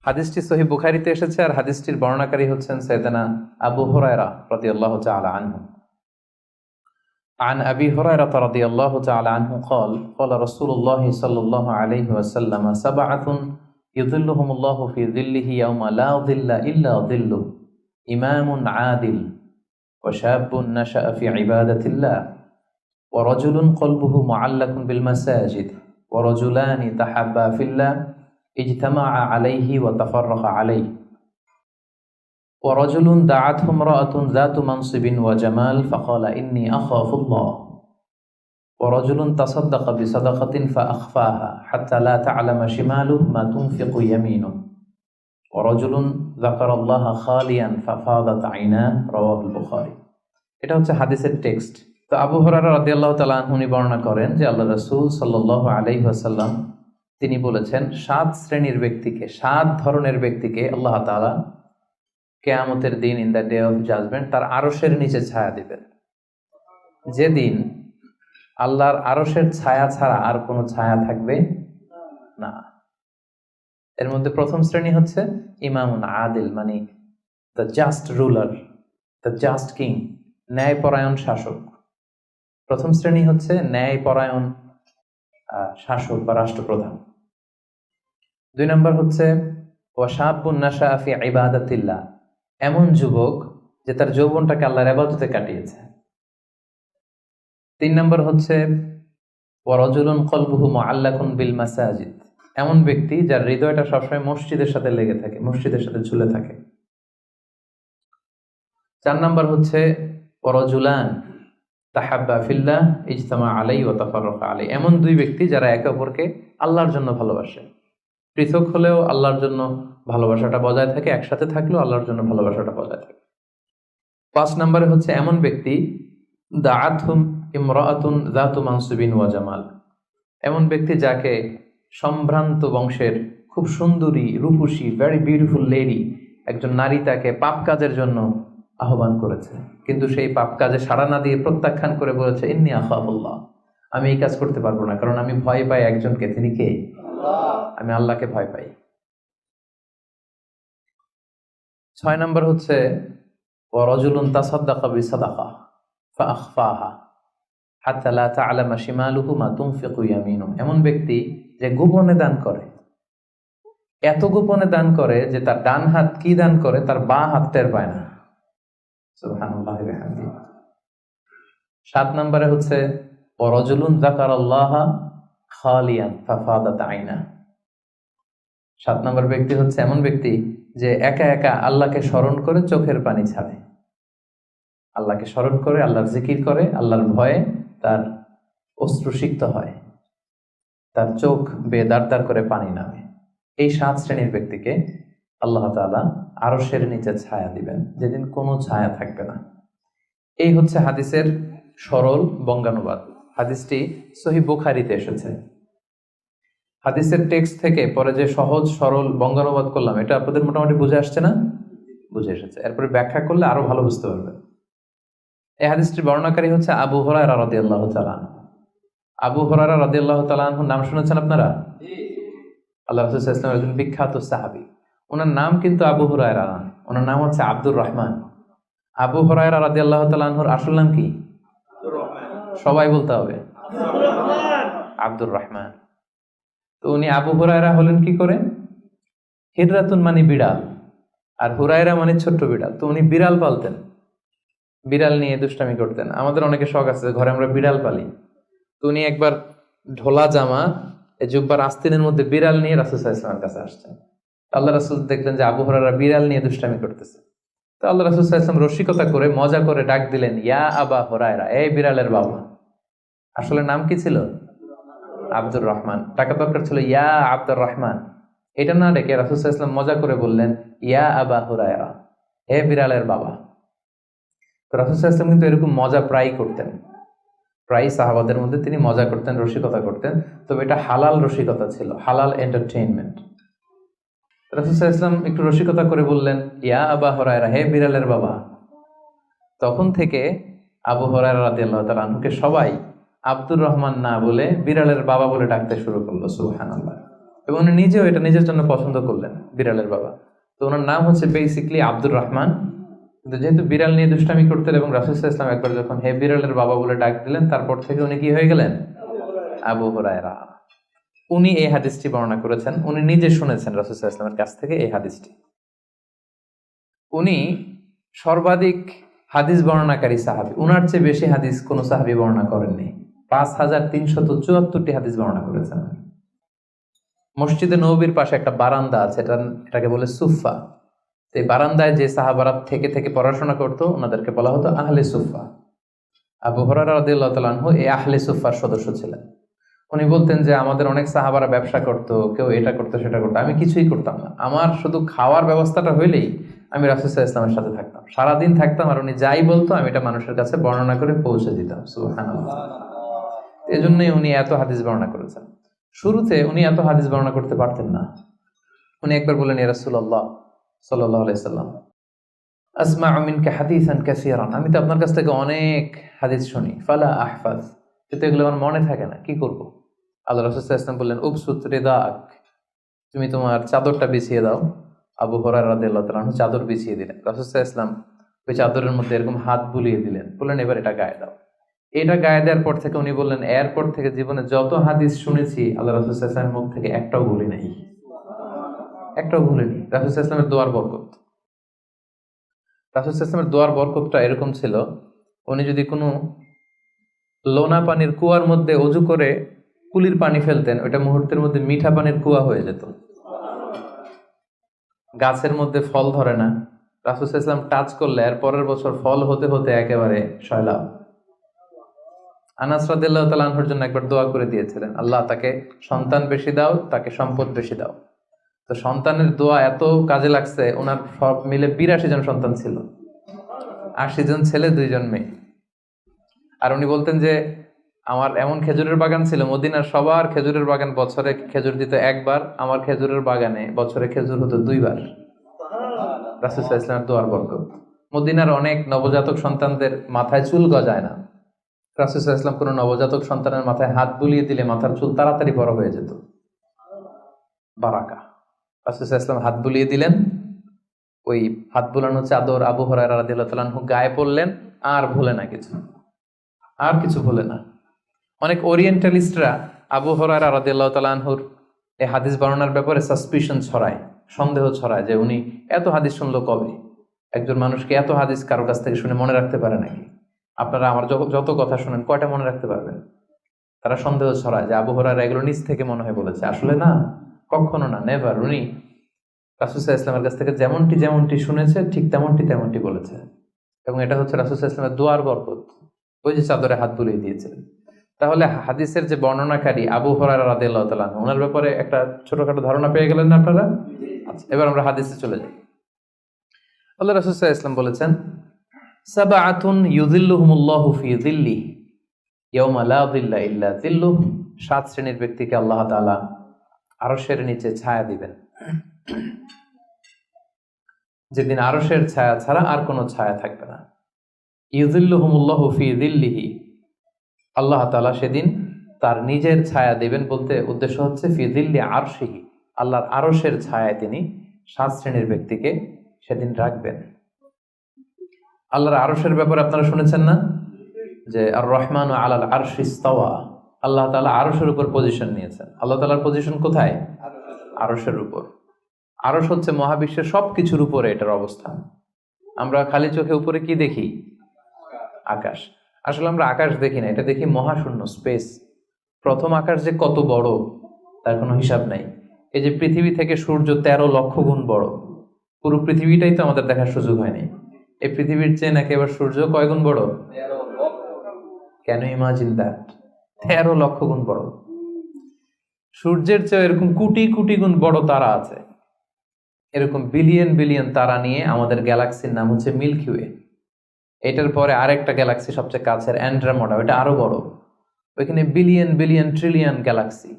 হাদিসটি সহিহ বুখারীতে এসেছে আর হাদিসটির বর্ণনাকারী হচ্ছেন সাইয়েদনা আবু হুরায়রা রাদিয়াল্লাহু তাআলা আনহু। عن أبي هريرة رضي الله تعالى عنه قال قال رسول الله صلى الله عليه وسلم سبعة يظلهم الله في ظله يوم لا ظل إلا ظله إمام عادل وشاب نشأ في عبادة الله ورجل قلبه معلق بالمساجد ورجلان تحابا في الله اجتمعا عليه وتفرقا عليه ورجل دعته امرأة ذات منصب وجمال فقال إني أخاف الله ورجل تصدق بصدقة فأخفاها حتى لا تعلم شماله ما تنفق يمينه ورجل ذكر الله خاليا ففاضت عيناه رواه البخاري। এটা হচ্ছে হাদিসের টেক্সট। তো আবু হুরায়রা রাদিয়াল্লাহু তাআলা আনহু বর্ণনা করেন যে আল্লাহ রাসূল সাল্লাল্লাহু আলাইহি ওয়াসাল্লাম তিনি বলেছেন 7 শ্রেণীর ব্যক্তিকে, 7 ধরনের ব্যক্তিকে আল্লাহ তাআলা কিয়ামতের দিন in the day of judgement তার আরশের নিচে ছায়া দিবেন, যেদিন আল্লাহর আরশের ছায়া ছাড়া আর কোনো ছায়া থাকবে না। এর মধ্যে প্রথম শ্রেণী হচ্ছে ইমামুন আদিল, মানে the just ruler, the just king, ন্যায়পরায়ণ শাসক। প্রথম শ্রেণী হচ্ছে ন্যায়পরায়ণ শাসক বা রাষ্ট্রপ্রধান। 2 নম্বর হচ্ছে ওয়াশাবুন নাশা ফি ইবাদাতিল্লাহ, এমন যুবক যে তার যৌবনটাকে আল্লাহর ইবাদতে কাটিয়েছে। 3 নম্বর হচ্ছে ওয়ারাজুলুন কলবুহু মুআল্লাকুন বিল মাসাজিদ, এমন ব্যক্তি যার হৃদয়টা সবসময় মসজিদের সাথে লেগে থাকে, মসজিদের সাথে ঝুলে থাকে। 4 নম্বর হচ্ছে ওয়ারাজুলান তাহাব্বা ফিল্লাহ ইজতামা আলাইহি ওয়া তাফাররাকা আলাইহি, এমন 2 ব্যক্তি যারা একে অপরকে আল্লাহর জন্য ভালোবাসে, পৃথক হলেও আল্লাহর জন্য ভালোবাসাটা বজায় থাকে, একসাথে থাকলেও আল্লাহর জন্য ভালোবাসাটা বজায় থাকে। 5 নম্বরে হচ্ছে এমন ব্যক্তি দাআতহুম ইমরাআতুন যাতু মানসিবিন ওয়া জামাল, এমন ব্যক্তি যাকে সম্ভ্রান্ত বংশের খুব সুন্দরী রূপসী ভেরি বিউটিফুল লেডি একজন নারী তাকে পাপ কাজের জন্য আহ্বান করেছে, কিন্তু সেই পাপ কাজে সাড়া না দিয়ে প্রত্যাখ্যান করে বলেছে ইন্নী আখাফুল্লাহ, আমি এই কাজ করতে পারবো না, কারণ আমি ভয় পাই একজনকে, তিনি কে? আমি আল্লাহকে ভয় পাই। 6 নম্বর হচ্ছে ওয়ারাজুলুন তাসাদ্দাকা বিসাদাকা ফাআখফাহা হাত্তা লা তা'লামা শিমালুহু মা তুনফিকু ইয়ামিনুহু, এমন ব্যক্তি যে গোপনে দান করে, এত গোপনে দান করে যে তার ডান হাত কি দান করে তার বাঁ হাত টের পায় না। সুবহানাল্লাহি ওয়া বিহামদিহি। 7 নম্বরে হচ্ছে ওয়ারাজুলুন যাকারাল্লাহা খালিয়ান ফাফাদাত আইনা, 7 নম্বর ব্যক্তি হচ্ছে এমন ব্যক্তি যে একা একা আল্লাহকে স্মরণ করে চোখের পানি ছাড়ে, আল্লাহকে স্মরণ করে, আল্লাহর জিকির করে, আল্লাহর ভয়ে তার অশ্রুসিক্ত হয়, তার চোখ বেয়ে দাঁড় দাঁড় করে পানি নামে। এই 7 শ্রেণীর ব্যক্তিকে আল্লাহ তাআলা আরশের নিচে ছায়া দিবেন, যেদিন কোনো ছায়া থাকবে না। এই হচ্ছে হাদিসের সরল বঙ্গানুবাদ। হাদিসটি সহিহ বুখারীতে এসেছে। হাদিসের টেক্সট থেকে পরে যে সহজ সরল বঙ্গানুবাদ করলাম, এটা আপনাদের মোটামুটি বুঝে আসছে না? বুঝে এসেছে। এরপরে ব্যাখ্যা করলে আরো ভালো বুঝতে পারবেন। এই হাদিসটির বর্ণনাকারী হচ্ছে আবু হুরায়রা রাদিয়াল্লাহু তাআলা আনহু। আবু হুরায়রা রাদিয়াল্লাহু তাআলা আনহুর নাম শুনেছেন আপনারা? আল্লাহ রাসূল সাল্লাল্লাহু আলাইহি ওয়াসাল্লাম একজন বিখ্যাত সাহাবী। ওনার নাম কিন্তু আবু হুরায়রা না, ওনার নাম হচ্ছে আব্দুর রহমান। আবু হুরায়রা রাদিয়াল্লাহু তাআলা আনহুর আসল নাম কি? সবাই বলতে হবে, আব্দুর রহমান। তো উনি আবু হুরায়রা হলেন কি করে? হিররাতুন মানে বিড়াল, আর হুরায়রা মানে ছোট্ট বিড়াল। তো উনি বিড়াল পালতেন, বিড়াল নিয়ে দুষ্টামি করতেন। আমাদের অনেকে শখ আছে, ঘরে আমরা বিড়াল পালি। তো উনি একবার ঢোলা জামা, এই জুব্বার আস্তিনের মধ্যে বিড়াল নিয়ে রাসূল সাল্লাল্লাহু আলাইহি ওয়াসাল্লামের কাছে আসছেন। আল্লাহ রাসূল দেখলেন যে আবু হুরায়রা বিড়াল নিয়ে দুষ্টামি করতেছে। তো আল্লাহ রাসূল সাল্লাল্লাহু আলাইহি ওয়াসাল্লাম রসিকতা করে মজা করে ডাক দিলেন, ইয়া আবা হুরায়রা, এই বিড়ালের বাবা। আসলে নাম কি ছিল? আব্দুর রহমান। টাকা দরকার ছিল ইয়া আব্দুর রহমান। এটা না ডেকে রাসূল সাল্লাল্লাহু আলাইহি ওয়াসাল্লাম মজা করে বললেন ইয়া আবা হুরায়রা, হে বিড়ালের বাবা। তো রাসূল সাল্লাল্লাহু আলাইহি ওয়াসাল্লাম কিন্তু এরকম মজা প্রায় করতেন, প্রায় সাহাবাদের মধ্যে তিনি মজা করতেন, রসিকতা করতেন। তবে এটা হালাল রসিকতা ছিল, হালাল এন্টারটেইনমেন্ট। রাসূল সাল্লাল্লাহু আলাইহি ওয়াসাল্লাম একটু রসিকতা করে বললেন ইয়া আবা হুরায়রা, হে বিড়ালের বাবা। তখন থেকে আবু হুরায়রা রাদিয়াল্লাহু তাআলা আনহুকে সবাই আব্দুর রহমান না বলে বিড়ালের বাবা বলে ডাকতে শুরু করলো। সুবহানাল্লাহ। এবং উনি নিজেও এটা নিজের জন্য পছন্দ করলেন, বিড়ালের বাবা। তো ওনার নাম হচ্ছে বেসিকলি আব্দুর রহমান, কিন্তু যেহেতু বিড়াল নিয়ে দুষ্টামি করতেন এবং রাসূল সাল্লাল্লাহু আলাইহি ওয়াসাল্লাম একবার যখন হে বিড়ালের বাবা বলে ডাক দিলেন, তারপর থেকে উনি কি হয়ে গেলেন? আবু হুরায়রা। উনি এই হাদিসটি বর্ণনা করেছেন, উনি নিজে শুনেছেন রাসূল সাল্লাল্লাহু আলাইহি ওয়াসাল্লামের কাছ থেকে এই হাদিসটি। উনি সর্বাধিক হাদিস বর্ণনাকারী সাহাবী, উনার চেয়ে বেশি হাদিস কোন সাহাবী বর্ণনা করেননি। 5374টি হাদিস বর্ণনা করেছেন। মসজিদে নববীর পাশে একটা বারান্দা আছে, এটাকে বলে সুফা। এই বারান্দায় যে সাহাবারা থেকে থেকে পড়াশোনা করতো ওনাদেরকে বলা হতো আহলে সুফা। আবু হুরায়রা রাদিয়াল্লাহু তাআলা আনহু এই আহলে সুফার সদস্য ছিলেন। উনি বলতেন যে আমাদের অনেক সাহাবারা ব্যবসা করতো, কেউ এটা করতো সেটা করতো, আমি কিছুই করতাম না। আমার শুধু খাওয়ার ব্যবস্থাটা হইলেই আমি রাসূল সাল্লাল্লাহু আলাইহি ওয়াসাল্লামের সাথে থাকতাম, সারাদিন থাকতাম, আর উনি যাই বলতো আমি এটা মানুষের কাছে বর্ণনা করে পৌঁছে দিতাম। সুবহানাল্লাহ। এজন্যই উনি এত হাদিস বর্ণনা করেছেন। শুরুতে উনি এত হাদিস বর্ণনা করতে পারতেন না। উনি একবার বললেন, ইয়া রাসূলুল্লাহ সাল্লাল্লাহু আলাইহি সাল্লাম, আসমাউ মিনকা হাদিসান কাসীরান, আমি তো আপনার কাছ থেকে অনেক হাদিস শুনি, ফালা আহফাজ, কিন্তু এগুলো আমার মনে থাকে না, কি করব? আল্লাহ রাসূল সাল্লাল্লাহু আলাইহি ওয়াসাল্লাম বললেন, উবসুত রিদাক, তুমি তোমার চাদরটা বিছিয়ে দাও। আবু হুরায়রা রাদিয়াল্লাহু তাআলা আনহু চাদর বিছিয়ে দিলেন। রাসূল সাল্লাল্লাহু আলাইহি ওয়াসাল্লাম ওই চাদরের মধ্যে এরকম হাত বুলিয়ে দিলেন, বললেন এবার এটা গায়ে দাও। এটা গায়ে দেওয়ার পর থেকে উনি বললেন, এরপর থেকে জীবনে যত হাদিস শুনেছি আল্লাহ রাসূল সাল্লাল্লাহু আলাইহি ওয়াসাল্লামের মুখ থেকে একটাও ভুলি নাই, একটাও ভুলিনি। রাসূল সাল্লাল্লাহু আলাইহি ওয়াসাল্লামের দোয়ার বরকত, রাসূল সাল্লাল্লাহু আলাইহি ওয়াসাল্লামের দোয়ার বরকতটা এরকম ছিল, উনি যদি কোনো লোনা পানির কুয়ার মধ্যে অজু করে কুলির পানি ফেলতেন, ওইটা মুহূর্তের মধ্যে মিঠা পানির কুয়া হয়ে যেত। গাছের মধ্যে ফল ধরে না, রাসূল সাল্লাল্লাহু আলাইহি ওয়াসাল্লাম টাচ করলে এর পরের বছর ফল হতে হতে একেবারে সয়লাব। আনাস রাদিয়াল্লাহু তাআলা আনহুর জন্য একবার দোয়া করে দিয়েছিলেন, আল্লাহ তাকে সন্তান বেশি দাও, তাকে সম্পদ বেশি দাও। তো সন্তানের দোয়া এত কাজে লাগছে, ওনার সব মিলে 82 জন সন্তান ছিল, 80 জন ছেলে 2 জন মেয়ে। আর উনি বলতেন যে আমার এমন খেজুরের বাগান ছিল, মদিনার সবার খেজুরের বাগান বছরে খেজুর দিত একবার, আমার খেজুরের বাগানে বছরে খেজুর হতো 2 বার। রাসূল সাল্লাল্লাহু আলাইহি ওয়াসাল্লামের দোয়ার বরকত। মদিনার অনেক নবজাতক সন্তানদের মাথায় চুল গজায় না, রাসূল সাল্লাল্লাহু আলাইহি ওয়াসাল্লাম কোনো নবজাতক সন্তানের মাথায় হাত বুলিয়ে দিলে মাথার চুল তাড়াতাড়ি বড় হয়ে যেত। বারাকা। রাসূল সাল্লাল্লাহু আলাইহি ওয়াসাল্লাম হাত বুলিয়ে দিলেন, ওই হাত বুলানো চাদর আবু হুরায়রা রাদিয়াল্লাহু তাআলা আনহু গায়ে পড়লেন, আর ভুলে না কিছু, আর কিছু ভুলে না। অনেক ওরিয়েন্টালিস্টরা আবু হুরায়রা রাদিয়াল্লাহু তাআলা আনহুর এই হাদিস বর্ণনার ব্যাপারে সাসপিশন ছড়ায়, সন্দেহ ছড়ায় যে উনি এত হাদিস শুনলো কবে? একজন মানুষকে এত হাদিস কারো কাছ থেকে শুনে মনে রাখতে পারে নাকি? আপনারা আমার যত কথা শুনেন কয়টা মনে রাখতে পারবেন? তারা সন্দেহ ছড়ায় যে আবু হুরায়রা এগুলো নিজ থেকে মনে হয় বলেছে। আসলে না, কখনো না, নেভার। উনি রাসূল সাল্লাল্লাহু আলাইহি ওয়াসাল্লামের কাছ থেকে যেমনটি শুনেছে ঠিক তেমনটি বলেছে, এবং এটা হচ্ছে রাসূল সাল্লাল্লাহু আলাইহি ওয়াসাল্লামের দোয়ার বরকত। ওই যে চাদরে হাত বুলিয়ে দিয়েছিলেন। তাহলে হাদিসের যে বর্ণনাকারী আবু হুরায়রা রাদিয়াল্লাহু তাআলা আনহু, ওনার ব্যাপারে একটা ছোটখাটো ধারণা পেয়ে গেলেন না আপনারা? আচ্ছা, এবার আমরা হাদিসে চলে যাই। আল্লাহ রাসূল সাল্লাল্লাহু আলাইহি ওয়াসাল্লাম বলেছেন, সাবআতুন ইউযিল্লুহুমুল্লাহু ফি যিল্লিহি ইয়াওমা লা যিল্লা ইল্লা যিল্লুহু, 7 শ্রেণীর ব্যক্তিকে আল্লাহ তাআলা আরশের নিচে ছায়া দিবেন, যেদিন আরশের ছায়া ছাড়া আর কোনো ছায়া থাকবে না। ইউযিল্লুহুমুল্লাহু ফি যিল্লিহি, আল্লাহ তাআলা সেদিন তার নিজের ছায়া দিবেন, বলতে উদ্দেশ্য হচ্ছে ফি যিল্লি আরশিহি, আল্লাহর আরশের ছায়ায় তিনি 7 শ্রেণীর ব্যক্তিকে সেদিন রাখবেন। আল্লাহর আরশের ব্যাপারে আপনারা শুনেছেন না, যে আর রহমানু আলাল আরশি ইস্তাওয়া, আল্লাহ তাআলা আরশের উপর পজিশন নিয়েছেন। আল্লাহ তাআলার পজিশন কোথায়? আরশের উপর। আরশ হচ্ছে মহাবিশ্বের সবকিছুর উপরে এটার অবস্থান। আমরা খালি চোখে উপরে কি দেখি? আকাশ। আসলে আমরা আকাশ দেখি না, এটা দেখি মহাশূন্য, স্পেস। প্রথম আকাশ যে কত বড় তার কোনো হিসাব নাই। এই যে পৃথিবী থেকে সূর্য 13 লক্ষ গুণ বড়, পুরো পৃথিবীটাই তো আমাদের দেখার সুযোগ হয়নি। এই পৃথিবীর চেয়ে নাকি এবার সূর্য কয় গুণ বড়? Can you imagine that? 13 লক্ষ গুণ বড়। সূর্যের চেয়ে এরকম কোটি কোটি গুণ বড় তারা আছে। এরকম বিলিয়ন বিলিয়ন তারা নিয়ে আমাদের গ্যালাক্সির নাম হচ্ছে মিল্কি ওয়ে। এটার পরে আরেকটা গ্যালাক্সি সবচেয়ে কাছের অ্যান্ড্রোমেডা, ওটা আরো বড়। ওইখানে বিলিয়ন বিলিয়ন ট্রিলিয়ন গ্যালাক্সি,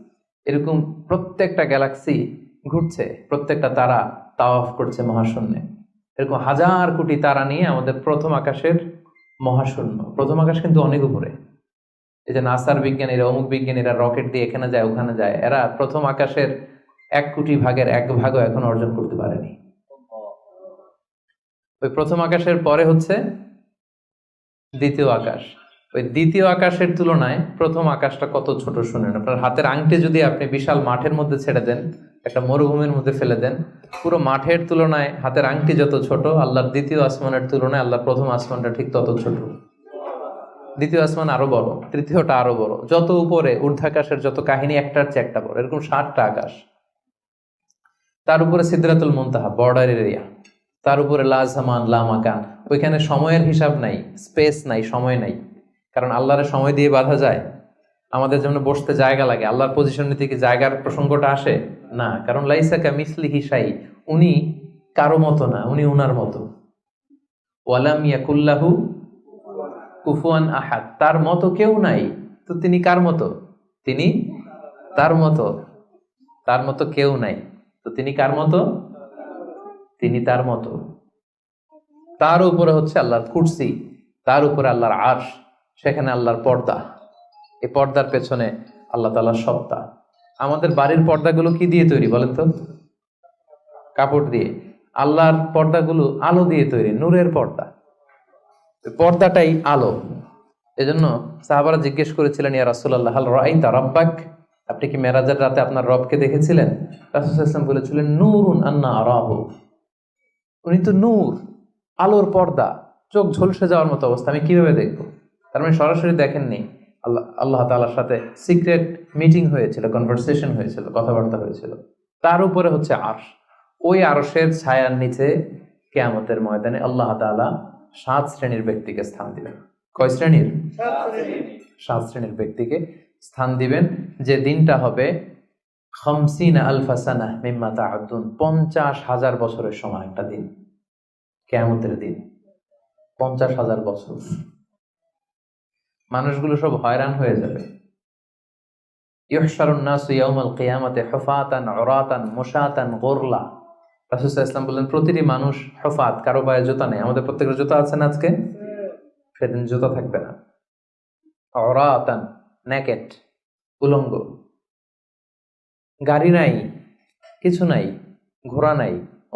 এরকম প্রত্যেকটা গ্যালাক্সি ঘুরছে, প্রত্যেকটা তারা তাওয়াফ করছে মহাশূন্যে। এরকম হাজার কোটি তারা নিয়ে আমাদের প্রথম আকাশের মহাশূন্য। প্রথম আকাশ কিন্তু অনেক উপরে। এই যে নাসার বিজ্ঞানীরা, অমুক বিজ্ঞানীরা রকেট দিয়ে এখানে যায় ওখানে যায়, এরা প্রথম আকাশের 1 কোটি ভাগের 1 ভাগও এখন অর্জন করতে পারেনি। ওই প্রথম আকাশের পরে হচ্ছে দ্বিতীয় আকাশ। ওই দ্বিতীয় আকাশের তুলনায় প্রথম আকাশটা কত ছোট শুনেন। আপনার হাতের আংটি যদি আপনি বিশাল মাঠের মধ্যে ছেড়ে দেন, একটা মরুভূমির মধ্যে ফেলে দেন, পুরো মাঠের তুলনায় হাতের আংটি যত ছোট, আল্লাহর দ্বিতীয় আসমানের তুলনায় আল্লাহর প্রথম আসমানটা ঠিক তত ছোট। দ্বিতীয় আসমান আরো বড়, তৃতীয়টা আরো বড়, যত উপরে ঊর্ধ্বাকাশের যত কাহিনী একটার চেয়ে একটা বড়, এরকম 7টা আকাশ। তার উপরে সিদরাতুল মুনতাহা, বর্ডার এরিয়া। তার উপরে লা জামান লা মাকান, ওইখানে সময়ের হিসাব নাই, স্পেস নাই, সময় নাই। কারণ আল্লাহর সময় দিয়ে বাঁধা যায়? আমাদের যেমন বসতে জায়গা লাগে, আল্লাহর পজিশন নিতে কি জায়গার প্রসঙ্গটা আসে না? কারণ লাইসা কামিসলিহি শাই, উনি কারো মতো না, উনি উনার মতো। ওয়ালাম ইয়াকুল্লাহু কুফুয়ান আহাদ, তার মতো কেউ নাই। তো তিনি কার মতো? তিনি তার মতো। তার মতো কেউ নাই, তো তিনি কার মতো? তিনি তার মতো। তার উপরে হচ্ছে আল্লাহর কুরসি, তার উপরে আল্লাহর আরশ, সেখানে আল্লাহর পর্দা, এই পর্দার পেছনে আল্লাহ তাআলার সত্তা। আমাদের বাড়ির পর্দাগুলো কি দিয়ে তৈরি বলেন তো? কাপড় দিয়ে। আল্লাহর পর্দাগুলো আলো দিয়ে তৈরি, নূরের পর্দা। পর্দাটাই আলো। এজন্য সাহাবারা জিজ্ঞেস করেছিলেন, ইয়া রাসূলুল্লাহ হাল রাআইতা রাব্বাক, আপনি কি মেরাজের রাতে আপনার রবকে দেখেছিলেন? রাসূল সাল্লাল্লাহু আলাইহি ওয়াসাল্লাম বলেছিলেন, নূরুন আন্না আরাহু, উনি তো নূর, আলোর পর্দা, চোখ ঝলসে যাওয়ার মতো অবস্থা, আমি কিভাবে দেখবো? তার মানে সরাসরি দেখেননি। আল্লাহ তাআলার সাথে সিক্রেট মিটিং হয়েছিল, কনভারসেশন হয়েছিল, কথাবার্তা হয়েছিল। তার উপরে হচ্ছে আরশ। ওই আরশের ছায়ার নিচে কিয়ামতের ময়দানে আল্লাহ তাআলা 7 শ্রেণীর ব্যক্তিকে স্থান দিবেন। কয় শ্রেণীর? 7 শ্রেণীর ব্যক্তিকে স্থান দিবেন, যে দিনটা হবে 50 আলফা সানাহ মিম্মা তা'উদ্দুন, 50,000 বছরের সমান একটা দিন, কিয়ামতের দিন। 50,000 বছর। মানুষগুলো সব হয়রান হয়ে যাবে। ইউহশারুন নাসু ইয়াউমাল কিয়ামাতি হুফাতান উরাতান মুশাতান গুরলা। রাসূল সাল্লাল্লাহু আলাইহি ওয়াসাল্লাম বললেন, প্রতিটি মানুষ হুফাত, কারো পায়ে জুতা নেই। আমাদের প্রত্যেকের জুতা আছে না আজকে? সেদিন জুতা থাকবে না। উরাতান, নেকেড, উলঙ্গ। গাড়ি নাই, কিছু নাই, ঘোড়া নাই,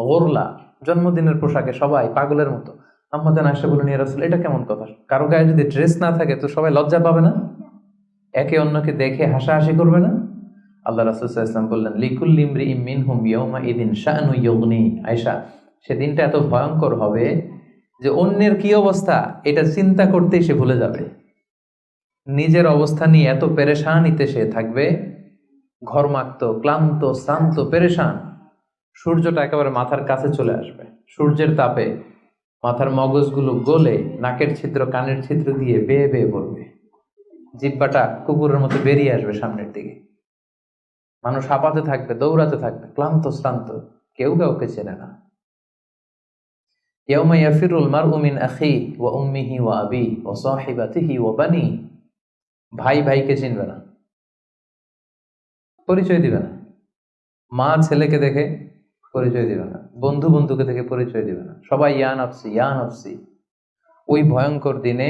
গুরলা, জন্মদিনের পোশাকে সবাই পাগলের মতো। আম্মাজান আয়েশা বলেন, ইয়া রাসূল, এটা কেমন কথা? কারো গায়ে যদি ড্রেস না থাকে তো সবাই লজ্জা পাবে না? একে অন্যকে দেখে হাসাহাসি করবে না? আল্লাহ রাসূল সাল্লাল্লাহু আলাইহি ওয়াসাল্লাম বললেন, লিকুল্লি ইমরিইম মিনহুম ইয়াওমা ইদিন শাআনু ইউগনি। আয়েশা, সেদিনটা এত ভয়ঙ্কর হবে যে অন্যের কি অবস্থা এটা চিন্তা করতেই সে ভুলে যাবে। নিজের অবস্থা নিয়ে এত পেরেশানিতে সে থাকবে, ঘর্মাক্ত, ক্লান্ত, শ্রান্ত, পেরেশান। সূর্যটা একেবারে মাথার কাছে চলে আসবে, সূর্যের তাপে মাথার মগজগুলো গলে নাকের ছিদ্র, কানের ছিদ্র দিয়ে বেয়ে বেয়ে পড়বে, জিহ্বাটা কুকুরের মতো বেরিয়ে আসবে সামনের দিকে। মানুষ হাঁপাতে থাকবে, দৌড়াতে থাকবে, ক্লান্ত শ্রান্ত, কেউ কাউকে চেনে না। ইয়াউমা ইয়াফিরুল মারউ মিন আখিহি ওয়া উম্মিহি ওয়া আবিহি ওয়া সাহিবাতিহি ওয়া বানিহি। ভাই ভাইকে চিনবে না, পরিচয় দিবে না। মা ছেলেকে দেখে পরিচয় দিবে না, বন্ধু বন্ধুকে দেখে পরিচয় দিবে না, সবাই ইয়া নাফসি ইয়া নাফসি। ওই ভয়ঙ্কর দিনে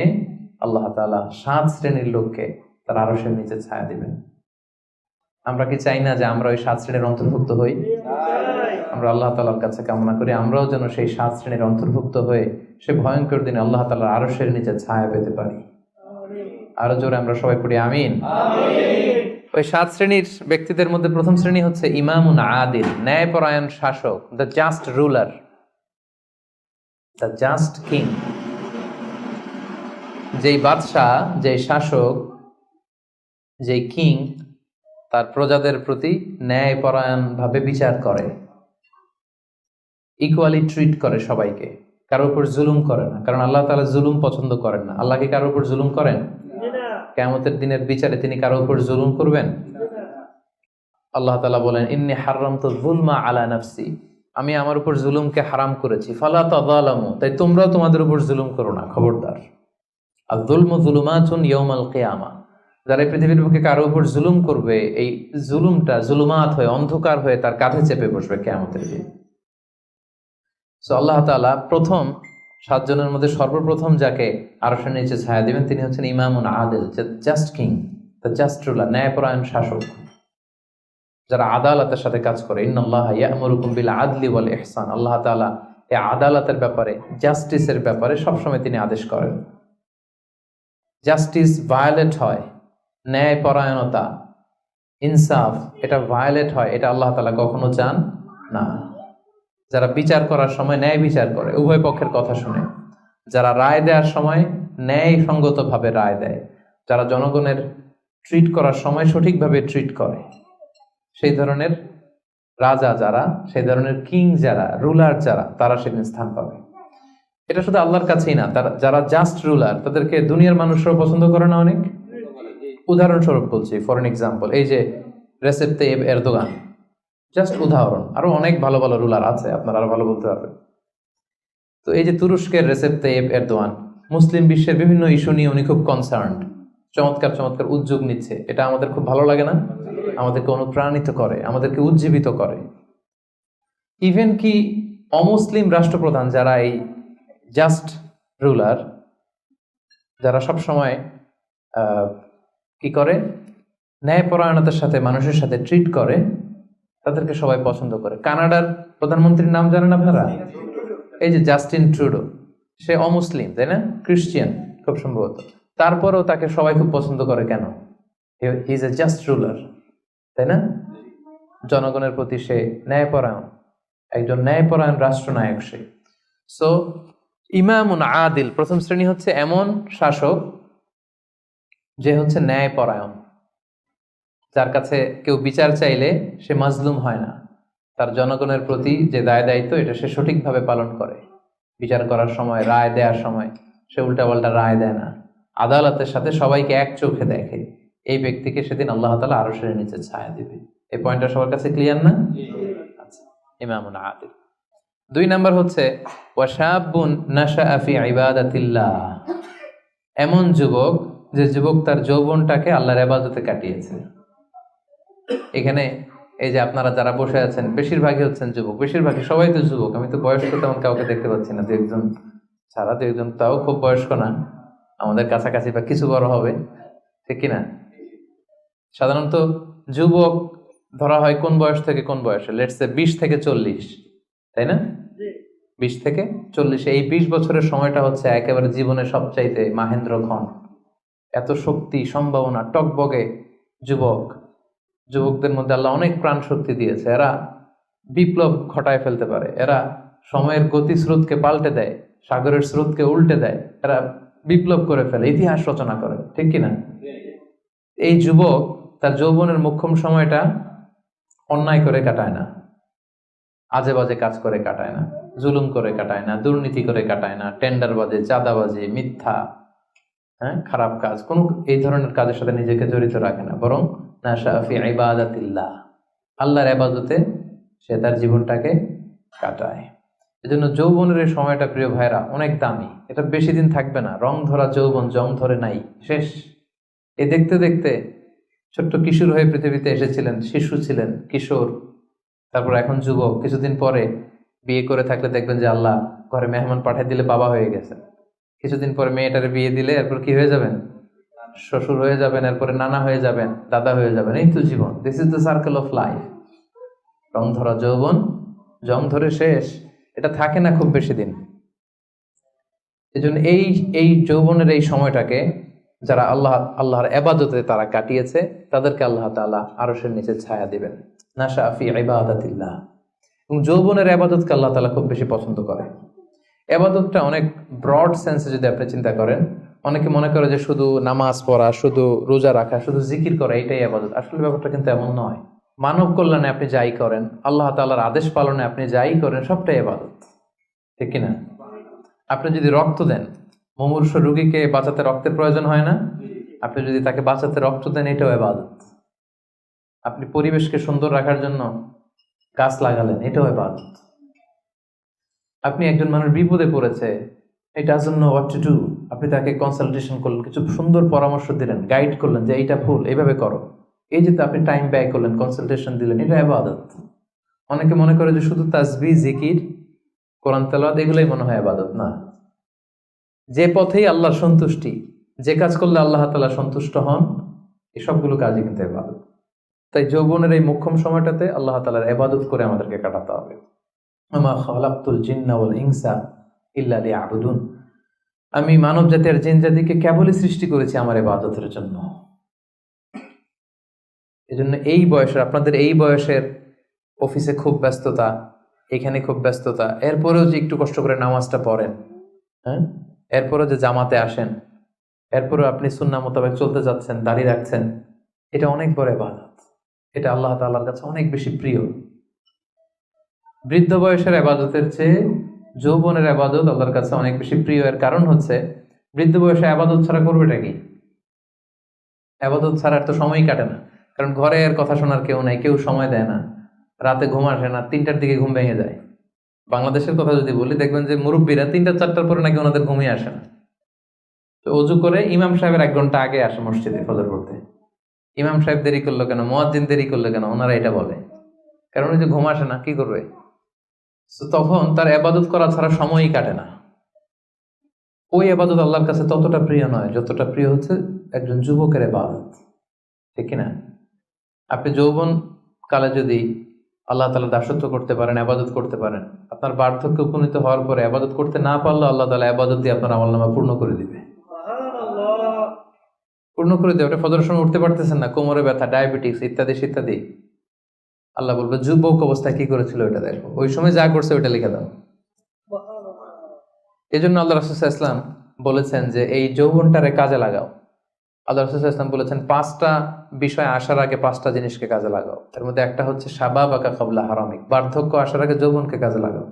আল্লাহ তাআলা 7 শ্রেণীর লোককে তার আরশের নিচে ছায়া দিবেন। আমরা কি চাই না যে আমরা ওই 7 শ্রেণীর অন্তর্ভুক্ত হই? আমরা আল্লাহ তাআলার কাছে কামনা করি আমরাও যেন সেই 7 শ্রেণীর অন্তর্ভুক্ত হয়ে সে ভয়ঙ্কর দিনে আল্লাহ তাআলার আরশের নিচে ছায়া পেতে পারি। আরো জোরে আমরা সবাই পড়ি আমিন। ওই 7 শ্রেণীর ব্যক্তিদের মধ্যে প্রথম শ্রেণী হচ্ছে ইমামুন আদিল, ন্যায়পরায়ণ শাসক, the just ruler, the just king. যেই বাদশাহ, যেই শাসক, যেই কিং তার প্রজাদের প্রতি ন্যায়পরায়ণ ভাবে বিচার করে, ইকুয়ালি ট্রিট করে সবাইকে, কারোর উপর জুলুম করে না। কারণ আল্লাহ তাআলা জুলুম পছন্দ করেন না। আল্লাহ কি কারোর উপর জুলুম করেন? কিয়ামতের দিনের বিচারে তিনি কারোর উপর জুলুম করবেন? আল্লাহ তাআলা বলেন, ইন্নী হাররামতু যুলমা আলা নাফসি, আমি আমার উপর জুলুমকে হারাম করেছি, ফালা তাযালামু, তাই তোমরাও তোমাদের উপর জুলুম করো না, খবরদার। আয-যুলমু যুলুমাতুন ইয়াউমাল কিয়ামা, যারা পৃথিবীর বুকে কারো উপর জুলুম করবে, এই জুলুমটা জুলুমাত হয়ে, অন্ধকার হয়ে তার কাঁধে চেপে বসবে কিয়ামতের দিন। সো আল্লাহ তাআলা প্রথম 7 জনের মধ্যে সর্বপ্রথম যাকে আরশের নিচে ছায়া দিবেন তিনি হচ্ছেন ইমামুন আদিল, just king, the just ruler, ন্যায়পরায়ণ শাসক, যারা আদালতের সাথে কাজ করে, ইন্নাল্লাহা ইয়া'মুরুকুম বিল আদলি ওয়াল ইহসান, আল্লাহ তাআলা এই আদালতের ব্যাপারে, জাস্টিসের ব্যাপারে সবসময় তিনি আদেশ করেন। জাস্টিস ভায়োলেট হয়, ন্যায় পরায়ণতা, ইনসাফ, এটা ভায়োলেট হয়, এটা আল্লাহ তাআলা কখনো চান না। যারা বিচার করার সময় ন্যায় বিচার করে, উভয় পক্ষের কথা শুনে, যারা রায় দেওয়ার সময় ন্যায় সঙ্গতভাবে রায় দেয়, যারা জনগণের ট্রিট করার সময় সঠিকভাবে ট্রিট করে, সেই ধরনের রাজা যারা, সেই ধরনের কিং যারা, রুলার যারা, তারা সেদিন স্থান পাবে। এটা শুধু আল্লাহর কাছেই না, তারা যারা জাস্ট রুলার, তাদেরকে দুনিয়ার মানুষরাও পছন্দ করে না অনেক। উদাহরণস্বরূপ বলছি, ফর এন এক্সাম্পল, এই যে রেসেপ তাইয়েব এরদোগান, জাস্ট উদাহরণ। আরো অনেক ভালো ভালো রুলার আছে, আপনারা আরো ভালো বলতে পারবেন। তো এই যে তুরস্কের রেসেপ তাইয়েব এরদোয়ান, মুসলিম বিশ্বের বিভিন্ন ইস্যু নিয়ে উনি খুব কনসার্নড, চমৎকার চমৎকার উদ্যোগ নিচ্ছে। এটা আমাদের খুব ভালো লাগে না? আমাদেরকে অনুপ্রাণিত করে, আমাদেরকে উজ্জীবিত করে। ইভেন কি অমুসলিম রাষ্ট্রপ্রধান যারা এই জাস্ট রুলার, যারা সব সময় কি করে, ন্যায়পরায়ণতার সাথে মানুষের সাথে ট্রিট করে, তাদেরকে সবাই পছন্দ করে। কানাডার প্রধানমন্ত্রীর নাম জানেন আপনারা? এই যে জাস্টিন ট্রুডো, সে অমুসলিম, তাই না? খ্রিস্টিয়ান খুব সম্ভবত। তারপরেও তাকে সবাই খুব পছন্দ করে। কেন? He is a just ruler, তাই না? জনগণের প্রতি সে ন্যায়পরায়ণ, একজন ন্যায়পরায়ণ রাষ্ট্রনায়ক সে। সো ইমামুন আদিল, প্রথম শ্রেণী হচ্ছে এমন শাসক যে হচ্ছে ন্যায়পরায়ণ, যার কাছে কেউ বিচার চাইলে সে মাজলুম হয় না, তার জনগণের প্রতি যে দায় দায়িত্ব এটা সে সঠিকভাবে পালন করে। বিচার করার সময়, রায় দেওয়ার সময় সে উল্টাপাল্টা রায় দেয় না, আদালতের সাথে সবাইকে এক চোখে দেখে। এই ব্যক্তিকে সেদিন আল্লাহ তাআলা আরশের নিচে ছায়া দিবে। এই পয়েন্টটা সবার কাছে ক্লিয়ার না? আচ্ছা, ইমামুন আদিল। 2 নাম্বার হচ্ছে ওয়াশাবুন নাশাআ ফি ইবাদাতিল্লাহ, এমন যুবক যে যুবক তার যৌবনটাকে আল্লাহর ইবাদতে কাটিয়েছে। এখানে এই যে আপনারা যারা বসে আছেন বেশিরভাগই হচ্ছেন যুবক, বেশিরভাগই সবাই তো যুবক। আমি তো বয়স্ক তেমন কাউকে দেখতে পাচ্ছি না, 2-1 ছাড়া। 2-1 তাও খুব বয়স্ক না, আমাদের কাছাকাছি বা কিছু বড় হবে, ঠিক কিনা? সাধারণত যুবক ধরা হয় কোন বয়স থেকে কোন বয়সে? লেটস সে 20 থেকে 40, তাই না? 20 থেকে 40, এই 20 বছরের সময়টা হচ্ছে একেবারে জীবনের সবচাইতে মাহেন্দ্র ক্ষণ। এত শক্তি, সম্ভাবনা, টকবগে যুবক। যুবকদের মধ্যে আল্লাহ অনেক প্রাণ শক্তি দিয়েছে। এরা বিপ্লব ঘটায় ফেলতে পারে, এরা সময়ের গতি স্রোতকে পাল্টে দেয়, সাগরের স্রোতকে উল্টে দেয়, এরা বিপ্লব করে ফেলে, ইতিহাস রচনা করে, ঠিক কিনা? এই যুবক তার যৌবনের মোক্ষম সময়টা অন্যায় করে কাটায় না, আজে বাজে কাজ করে কাটায় না, জুলুম করে কাটায় না, দুর্নীতি করে কাটায় না, টেন্ডারবাজি, চাঁদাবাজি, মিথ্যা, খারাপ কাজ, কোন এই ধরনের কাজের সাথে নিজেকে জড়িত রাখে না, বরং নাশা ফি ইবাদাতিল্লাহ, আল্লাহর ইবাদতে সে তার জীবনটাকে কাটায়। এজন্য যৌবনের এই সময়টা প্রিয় ভাইরা অনেক দামি। এটা বেশি দিন থাকবে না। রং ধরা যৌবন জং ধরে নাই, শেষ। এ দেখতে দেখতে ছোট্ট কিশোর হয়ে পৃথিবীতে এসেছিলেন, শিশু ছিলেন, কিশোর, তারপর এখন যুবক। কিছুদিন পরে বিয়ে করে থাকলে দেখবেন যে আল্লাহ ঘরে মেহমান পাঠিয়ে দিলে বাবা হয়ে গেছেন। কিছুদিন পরে মেয়েটারে বিয়ে দিলে এরপর কি হয়ে যাবেন? শ্বশুর হয়ে যাবেন, এরপরে নানা হয়ে যাবেন, দাদা হয়ে যাবেন। এই তো জীবন, this is the circle of life. রং ধরা যৌবন জং ধরে শেষ, এটা থাকে না খুব বেশি দিন। এজন্য এই যৌবনের এই সময়টাকে যারা আল্লাহর ইবাদতে তারা কাটিয়েছে, তাদেরকে আল্লাহ তাআলা আরশের নিচে ছায়া দিবেন। নাশা ফি ইবাদাতিল্লাহ। এবং যৌবনের ইবাদতকে আল্লাহ তাআলা খুব বেশি পছন্দ করে। ইবাদতটা অনেক ব্রড সেন্সে যদি আপনি চিন্তা করেন, অনেকে মনে করে যে শুধু নামাজ পড়া, শুধু রোজা রাখা, শুধু জিকির করা এটাই ইবাদত। আসলে ব্যাপারটা কিন্তু এমন নয়। মানব কল্যাণে আপনি যাই করেন, আল্লাহ তাআলার আদেশ পালনে আপনি যাই করেন, সবটাই ইবাদত, ঠিক কিনা? আপনি যদি রক্ত দেন, মুমূর্ষ রোগীকে বাঁচাতে রক্তের প্রয়োজন হয় না? আপনি যদি তাকে বাঁচাতে রক্ত দেন, এটাও ইবাদত। আপনি পরিবেশকে সুন্দর রাখার জন্য গাছ লাগালেন, এটাও ইবাদত। আপনি একজন মানুষ বিপদে পড়েছে, it doesn't know what to do, আপনি তাকে কনসালটেশন করলেন, কিছু সুন্দর পরামর্শ দিলেন, গাইড করলেন যে এইটা ভুল, এইভাবে করো। এই যে আপনি টাইম ব্যয় করলেন, কনসালটেশন দিলেন, এটা ইবাদত। অনেকে মনে করে যে শুধু তাসবিহ, জিকির, কোরআন তেলাওয়াত এগুলোই মনে হয় ইবাদত। না, যে পথেই আল্লাহর সন্তুষ্টি, যে কাজ করলে আল্লাহ তাআলা সন্তুষ্ট হন, এই সবগুলো কাজই কিন্তু ইবাদত। তাই যৌবনের এই মোক্ষম সময়টাতে আল্লাহ তাআলার ইবাদত করে আমাদেরকে কাটাতে হবে। ওমা খালাকতুল জিন্না ওয়াল ইনসা ইল্লা লিয়াবুদুন, আমি মানব জাতি আর জিন জাতিকে কেবলই সৃষ্টি করেছি আমার ইবাদতের জন্য। এজন্য এই বয়সের, আপনাদের এই বয়সের অফিসে খুব ব্যস্ততা, এখানে খুব ব্যস্ততা, এরপরেও যে একটু কষ্ট করে নামাজটা পড়েন, হ্যাঁ, এরপরেও যে জামাতে আসেন, এরপরেও আপনি সুন্নাহ মোতাবেক চলতে যাচ্ছেন, দাড়ি রাখছেন, এটা অনেক বড় ইবাদত। এটা আল্লাহ তাআলার কাছে অনেক বেশি প্রিয়। বৃদ্ধ বয়সের ইবাদতের চেয়ে যৌবনের ইবাদত আল্লাহর কাছে অনেক বেশি প্রিয়। এর কারণ হচ্ছে, বৃদ্ধ বয়সে ইবাদত ছাড়া করবেটা কি? ইবাদত ছাড়া তো সময়ই কাটে না। কারণ ঘরে এর কথা শোনার কেউ নাই, কেউ সময় দেয় না, রাতে ঘুম আসে না, 3টার দিকে ঘুম ভেঙে যায়। বাংলাদেশের কথা যদি বলি, দেখবেন যে মুরব্বীরা 3টা-4টার পরে নাকি ওনাদের ঘুমিয়ে আসে না। তো অজু করে ইমাম সাহেবের 1 ঘন্টা আগে আসে মসজিদে ফজর পড়তে। ইমাম সাহেব দেরি করলো কেন, মুয়াজ্জিন দেরি করলো কেন, ওনারা এটা বলে। কারণ ওই যে ঘুম আসে না, কি করবে? তো তখন তার ইবাদত করা ছাড়া সময়ই কাটে না। ওই ইবাদত আল্লাহর কাছে ততটা প্রিয় নয় যতটা প্রিয় হচ্ছে একজন যুবকের ইবাদত, ঠিক কিনা? আপনি যৌবন কালে যদি আল্লাহ তাআলা দাসত্ব করতে পারেন, ইবাদত করতে পারেন, আপনার বার্ধক্যে উপনীত হওয়ার পরে ইবাদত করতে না পারলেও আল্লাহ তাআলা ইবাদত দিয়ে আপনার আমলনামা পূর্ণ করে দিবে। পূর্ণ করে দেবে। ফজরের সময় উঠতে পারতেছেন না, কোমরে ব্যথা, ডায়াবেটিস ইত্যাদি ইত্যাদি, আল্লাহ বলবে যুবক অবস্থায় কি করেছিল ওইটা দেখো, ওই সময় যা করছে ওইটা লিখে দাও। এই জন্য আল্লাহ রাসূল সাল্লাল্লাহু আলাইহি ওয়াসাল্লাম বলেছেন যে এই যৌবনটারে কাজে লাগাও। আল্লাহ রাসূল সাল্লাল্লাহু আলাইহি ওয়াসাল্লাম বলেছেন 5টা বিষয় আসার আগে 5টা জিনিসকে কাজে লাগাও। এর মধ্যে একটা হচ্ছে শাবাবাকা ক্বাবলা হারামিক, বার্ধক্য আসার আগে যৌবনকে কাজে লাগাও।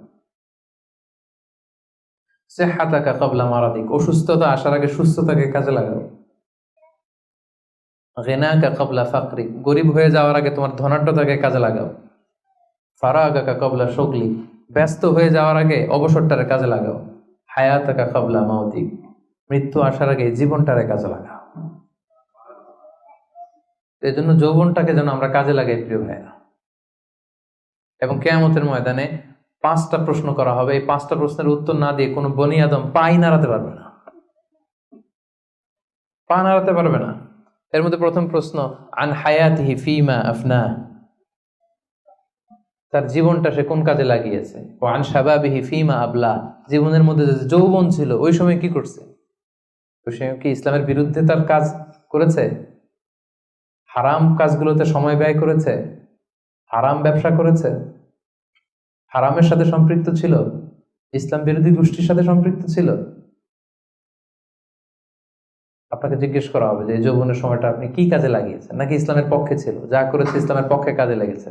সিহহাতাকা ক্বাবলা মারাদিক, অসুস্থতা আসার আগে সুস্থতাকে কাজে লাগাও। গিনাকা ক্বাবলা ফাকরিক, গরিব হয়ে যাওয়ার আগে তোমার ধনাঢ্যতাকে কাজে লাগাও। ফারাগাকা ক্বাবলা শুগলিক, ব্যস্ত হয়ে যাওয়ার আগে অবসরটারে কাজে লাগাও। হায়াতাকা ক্বাবলা মাউতিক, মৃত্যু আসার আগে জীবনটারে কাজে লাগাও। এই জন্য যৌবনটাকে যেন আমরা কাজে লাগাই প্রিয় ভাইরা। এবং কিয়ামতের ময়দানে 5টা প্রশ্ন করা হবে। এই 5টা প্রশ্নের উত্তর না দিয়ে কোনো বনি আদম পাই নাড়াতে পারবে না, পা নাড়াতে পারবে না। এর মধ্যে প্রথম প্রশ্ন, আন হায়াতিহি ফিমা আফনা, তার জীবনটা সে কোন কাজে লাগিয়েছে। ও আন শাবাবিহি ফিমা আবলা, জীবনের মধ্যে যে যৌবন ছিল ওই সময় কি করছে। তো সে কি ইসলামের বিরুদ্ধে তার কাজ করেছে? হারাম কাজগুলোতে সময় ব্যয় করেছে? হারাম ব্যবসা করেছে? হারামের সাথে সম্পৃক্ত ছিল? ইসলাম বিরোধী গোষ্ঠীর সাথে সম্পৃক্ত ছিল? আপনাকে জিজ্ঞেস করা হবে যে এই যৌবনের সময়টা আপনি কি কাজে লাগিয়েছেন, নাকি ইসলামের পক্ষে ছিল, যা করেছে ইসলামের পক্ষে কাজে লেগেছে।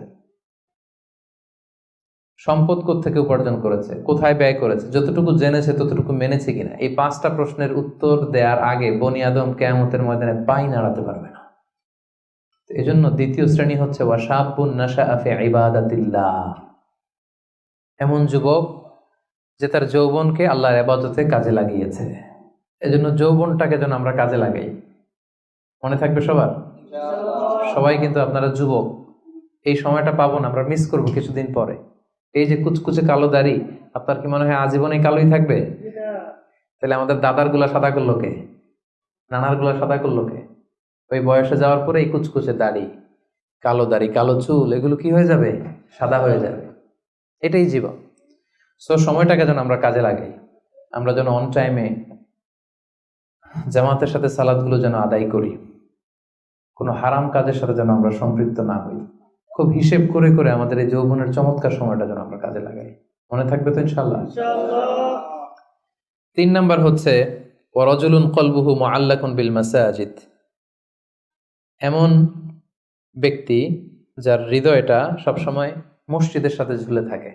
সম্পদ কোত্থেকে উপার্জন করেছে, কোথায় ব্যয় করেছে, যতটুকু জেনেছে ততটুকু মেনেছে কিনা। এই 5টা প্রশ্নের উত্তর দেওয়ার আগে বনি আদম কিয়ামতের ময়দানে পাই নাড়াতে পারবে না। এই জন্য দ্বিতীয় শ্রেণী হচ্ছে ওয়াশাবুন নাশাআ ফি ইবাদাতিল্লাহ, এমন যুবক যে তার যৌবনকে আল্লাহর ইবাদতে কাজে লাগিয়েছে। এজন্য যৌবনটাকে যেন আমরা কাজে লাগাই। মনে থাকবে সবার? সবাই কিন্তু আপনারা যুবক, এই সময়টা পাবো না, আমরা মিস করবো কিছুদিন পরে। এই যে কুচকুচে কালো দাড়ি, আপনার কি মনে হয় আজীবন এই কালোই থাকবে? তাহলে আমাদের দাদার গুলা সাদা করলো কে? নানার গুলা সাদা করলো কে? ওই বয়সে যাওয়ার পরে এই কুচকুচে দাড়ি, কালো চুল, এগুলো কি হয়ে যাবে? সাদা হয়ে যাবে। এটাই জীবন। সো সময়টাকে যেন আমরা কাজে লাগাই। আমরা যেন অন টাইমে জামাতের সাথে সালাদগুলো যেন আদায় করি, কোনো হারাম কাজের সাথে যেন আমরা সম্পৃক্ত না হই। খুব হিসেব করে করে আমাদের এই যৌবনের চমৎকার সময়টা যেন আমরা কাজে লাগাই। মনে থাকবে তো ইনশাআল্লাহ? 3 নাম্বার হচ্ছে ওয়ারাজুলুন কলবুহু মুআল্লাকুন বিল মাসাজিদ, এমন ব্যক্তি যার হৃদয়টা সবসময় মসজিদের সাথে ঝুলে থাকে,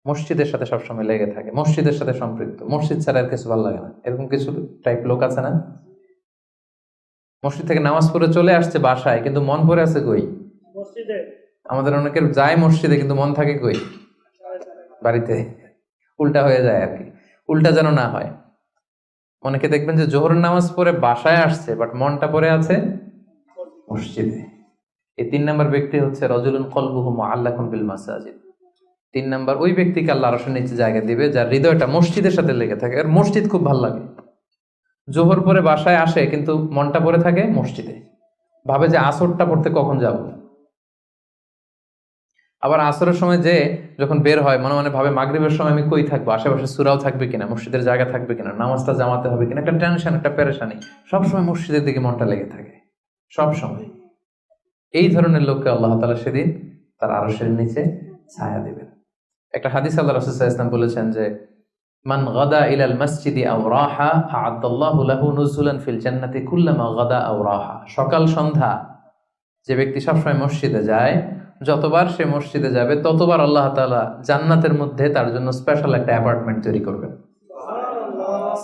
মসজিদের সাথে সবসময় লেগে থাকে, মসজিদের সাথে সম্পৃক্ত, মসজিদ ছাড়া আর কিছু ভালো লাগে না। এরকম কিছু টাইপ লোক আছে না? মসজিদ থেকে নামাজ পড়ে চলে আসছে বাসায়, কিন্তু মন পড়ে আছে কই? মসজিদে। আমাদের অনেকের যায় মসজিদে কিন্তু মন থাকে কই? বাড়িতে। উল্টা হয়ে যায় আর কি, উল্টা যেন না হয়। অনেকে দেখবেন যে জোহরের নামাজ পড়ে বাসায় আসছে, বাট মনটা পড়ে আছে মসজিদে। এই 3 নাম্বার ব্যক্তি হচ্ছে রাজুলুন কলবুহু মুআল্লাকুন বিল মাসাজিদ। 3 নাম্বার ওই ব্যক্তিকে আল্লাহ আরশের নিচে জায়গা দিবে যার হৃদয়টা মসজিদের সাথে লেগে থাকে। আর মসজিদ খুব ভালো লাগে। জোহর পরে বাসায় আসে কিন্তু মনটা পড়ে থাকে মসজিদে। ভাবে যে আসরটা পড়তে কখন যাব। আবার আসরের সময় যে যখন বের হয় মনে মনে ভাবে মাগরিবের সময় আমি কই থাকবো, আশেপাশে সূরাও থাকবে কিনা, মসজিদের জায়গা থাকবে কিনা, নামাজটা জামাতে হবে কিনা, একটা টেনশন, একটা পেরেশানি, সবসময় মসজিদের দিকে মনটা লেগে থাকে সব সময়। এই ধরনের লোককে আল্লাহ তাআলা সেদিন তার আরশের নিচে ছায়া দিবেন। একটা হাদিস আল্লাহ রাসূল সাল্লাল্লাহু আলাইহি ওয়াসাল্লাম বলেছেন যে মান গাদা ইলাল মসজিদি আও রাহা আ'আদাল্লাহু লাহু নুজুলান ফিল জান্নাতি কুল্লামা গাদা আও রাহা। সকাল সন্ধ্যা যে ব্যক্তি সবসময় মসজিদে যায়, যতবার সে মসজিদে যাবে ততবার আল্লাহ তাআলা জান্নাতের মধ্যে তার জন্য স্পেশাল একটা অ্যাপার্টমেন্ট তৈরি করবেন,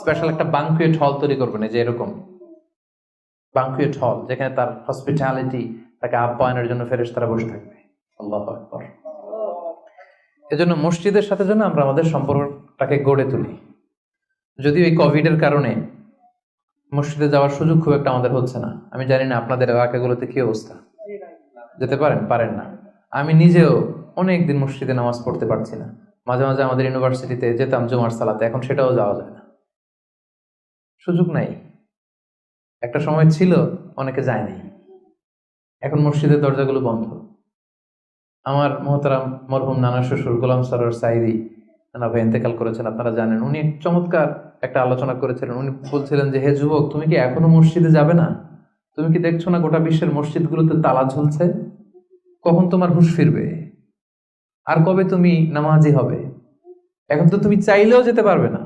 স্পেশাল একটা বানকুয়েট হল তৈরি করবেন। এই যে এরকম বানকুয়েট হল, যেখানে তার হসপিটালিটি, তাকে আপ্যায়নের জন্য ফেরেশতারা বসে থাকবে। আল্লাহু আকবার। এজন্য মসজিদের সাথে যেন আমরা আমাদের সম্পর্কটাকে গড়ে তুলি। যদিও এই কোভিডের কারণে মসজিদে যাওয়ার সুযোগ খুব একটা আমাদের হচ্ছে না। আমি জানি না আপনাদের এলাকাগুলোতে কি অবস্থা, যেতে পারেন না। আমি নিজেও অনেকদিন মসজিদে নামাজ পড়তে পারছি না। মাঝে মাঝে আমাদের ইউনিভার্সিটিতে যেতাম জুমার সালাতে, এখন সেটাও যাওয়া যায় না, সুযোগ নাই। একটা সময় ছিল অনেকে যায় নাই, এখন মসজিদের দরজাগুলো বন্ধ। আমার মোহতারাম মরহুম নানা শ্বশুর গোলাম সরোয়ার সাইদি নানা ভাই ইন্তেকাল করেছেন, আপনারা জানেন। উনি চমৎকার একটা আলোচনা করেছিলেন। উনি বলছিলেন যে, হে যুবক, তুমি কি এখনো মসজিদে যাবে না? তুমি কি দেখছো না গোটা বিশ্বের মসজিদগুলোতে তালা ঝুলছে? কখন তোমার হুঁশ ফিরবে? আর কবে তুমি নামাজি হবে? এখন তো তুমি চাইলেও যেতে পারবে না,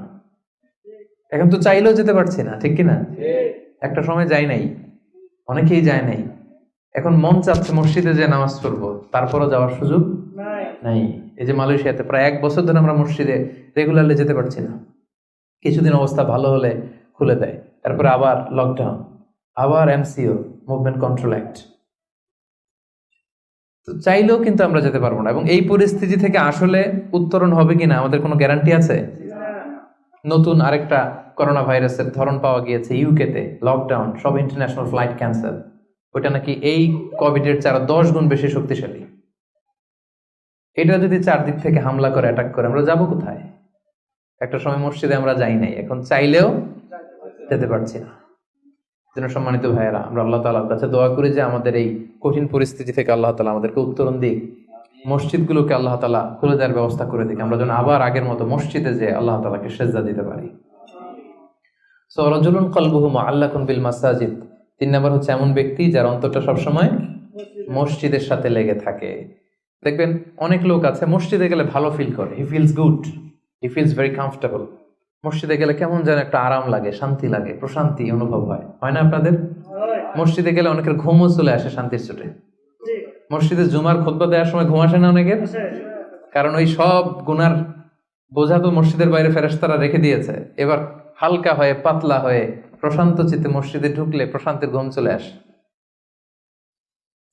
এখন তো চাইলেও যেতে পারছি না, ঠিক কিনা? একটা সময় যাই নাই, অনেকেই যায় নাই, এখন মন চাচ্ছে মসজিদে যে নামাজ পড়বো, তারপরও যাওয়ার সুযোগ নাই। এই যে মালয়েশিয়াতে প্রায় 1 বছর ধরে আমরা মসজিদে রেগুলারলি যেতে পারছি না। কিছুদিন অবস্থা ভালো হলে খুলে দেয়, তারপরে আবার লকডাউন, আবার এমসিও, মুভমেন্ট কন্ট্রোল অ্যাক্ট। তো চাইলেও কিন্তু আমরা যেতে পারবো না। এবং এই পরিস্থিতি থেকে আসলে উত্তরণ হবে কিনা আমাদের কোনো গ্যারান্টি আছে? নতুন আরেকটা করোনা ভাইরাসের ধরন পাওয়া গিয়েছে ইউকেতে, লকডাউন, সব ইন্টারন্যাশনাল ফ্লাইট ক্যান্সেল। ওইটা নাকি এই কোভিডের 10 গুণ বেশি শক্তিশালী। এটা যদি চারদিক থেকে হামলা করে, অ্যাটাক করে, আমরা যাবো কোথায়? একটা সময় মসজিদে আমরা যাই নাই, এখন চাইলেও যেতে পারছি না। যেন সম্মানিত ভাইয়েরা, আমরা আল্লাহ তাআলার কাছে দোয়া করি যে আমাদের এই কঠিন পরিস্থিতি থেকে আল্লাহ তাআলা আমাদেরকে উত্তরণ দিক, মসজিদগুলোকে আল্লাহ তাআলা খুলে দেওয়ার ব্যবস্থা করে দিক, আমরা যেন আবার আগের মতো মসজিদে যে আল্লাহ তাআলাকে সেজদা দিতে পারি। সো রাজুলুন কলবুহু মুআল্লাকুন বিল মাসাজিদ। 3 নম্বর হচ্ছে এমন ব্যক্তি যার অন্তরটা সবসময় মসজিদের সাথে লেগে থাকে। দেখবেন অনেক লোক আছে মসজিদে গেলে ভালো ফিল করে, he feels good, he feels very comfortable. মসজিদে গেলে কেমন যেন একটা আরাম লাগে, শান্তি লাগে, প্রশান্তি অনুভব হয়, হয় না আপনাদের? মসজিদে গেলে অনেকের ঘুমও চলে আসে শান্তির চোটে। মসজিদে জুমার খুতবা দেওয়ার সময় ঘুম আসে না অনেকের? কারণ ওই সব গুনার বোঝা তো মসজিদের বাইরে ফেরেশতারা রেখে দিয়েছে। এবার হালকা হয়ে, পাতলা হয়ে, প্রশান্ত চিত্তে মসজিদে ঢুকলে প্রশান্তির ঘুম চলে আসে।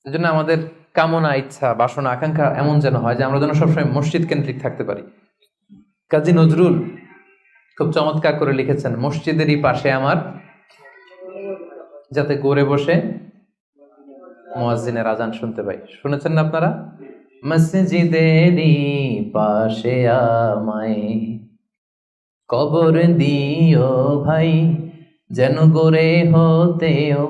এই জন্য আমাদের কামনা, ইচ্ছা, বাসনা, আকাঙ্ক্ষা এমন যেন হয় যে আমরা যেন সবসময় মসজিদ কেন্দ্রিক থাকতে পারি। কাজী নজরুল খুব চমৎকার করে লিখেছেন, মসজিদেরই পাশে আমার, যাতে গড়ে বসে মুয়াজ্জিনের আজান শুনতে পাই। শুনেছেন না আপনারা? মসজিদেরই পাশে আমায় কবর দিও ভাই, যেন গড়ে হতেও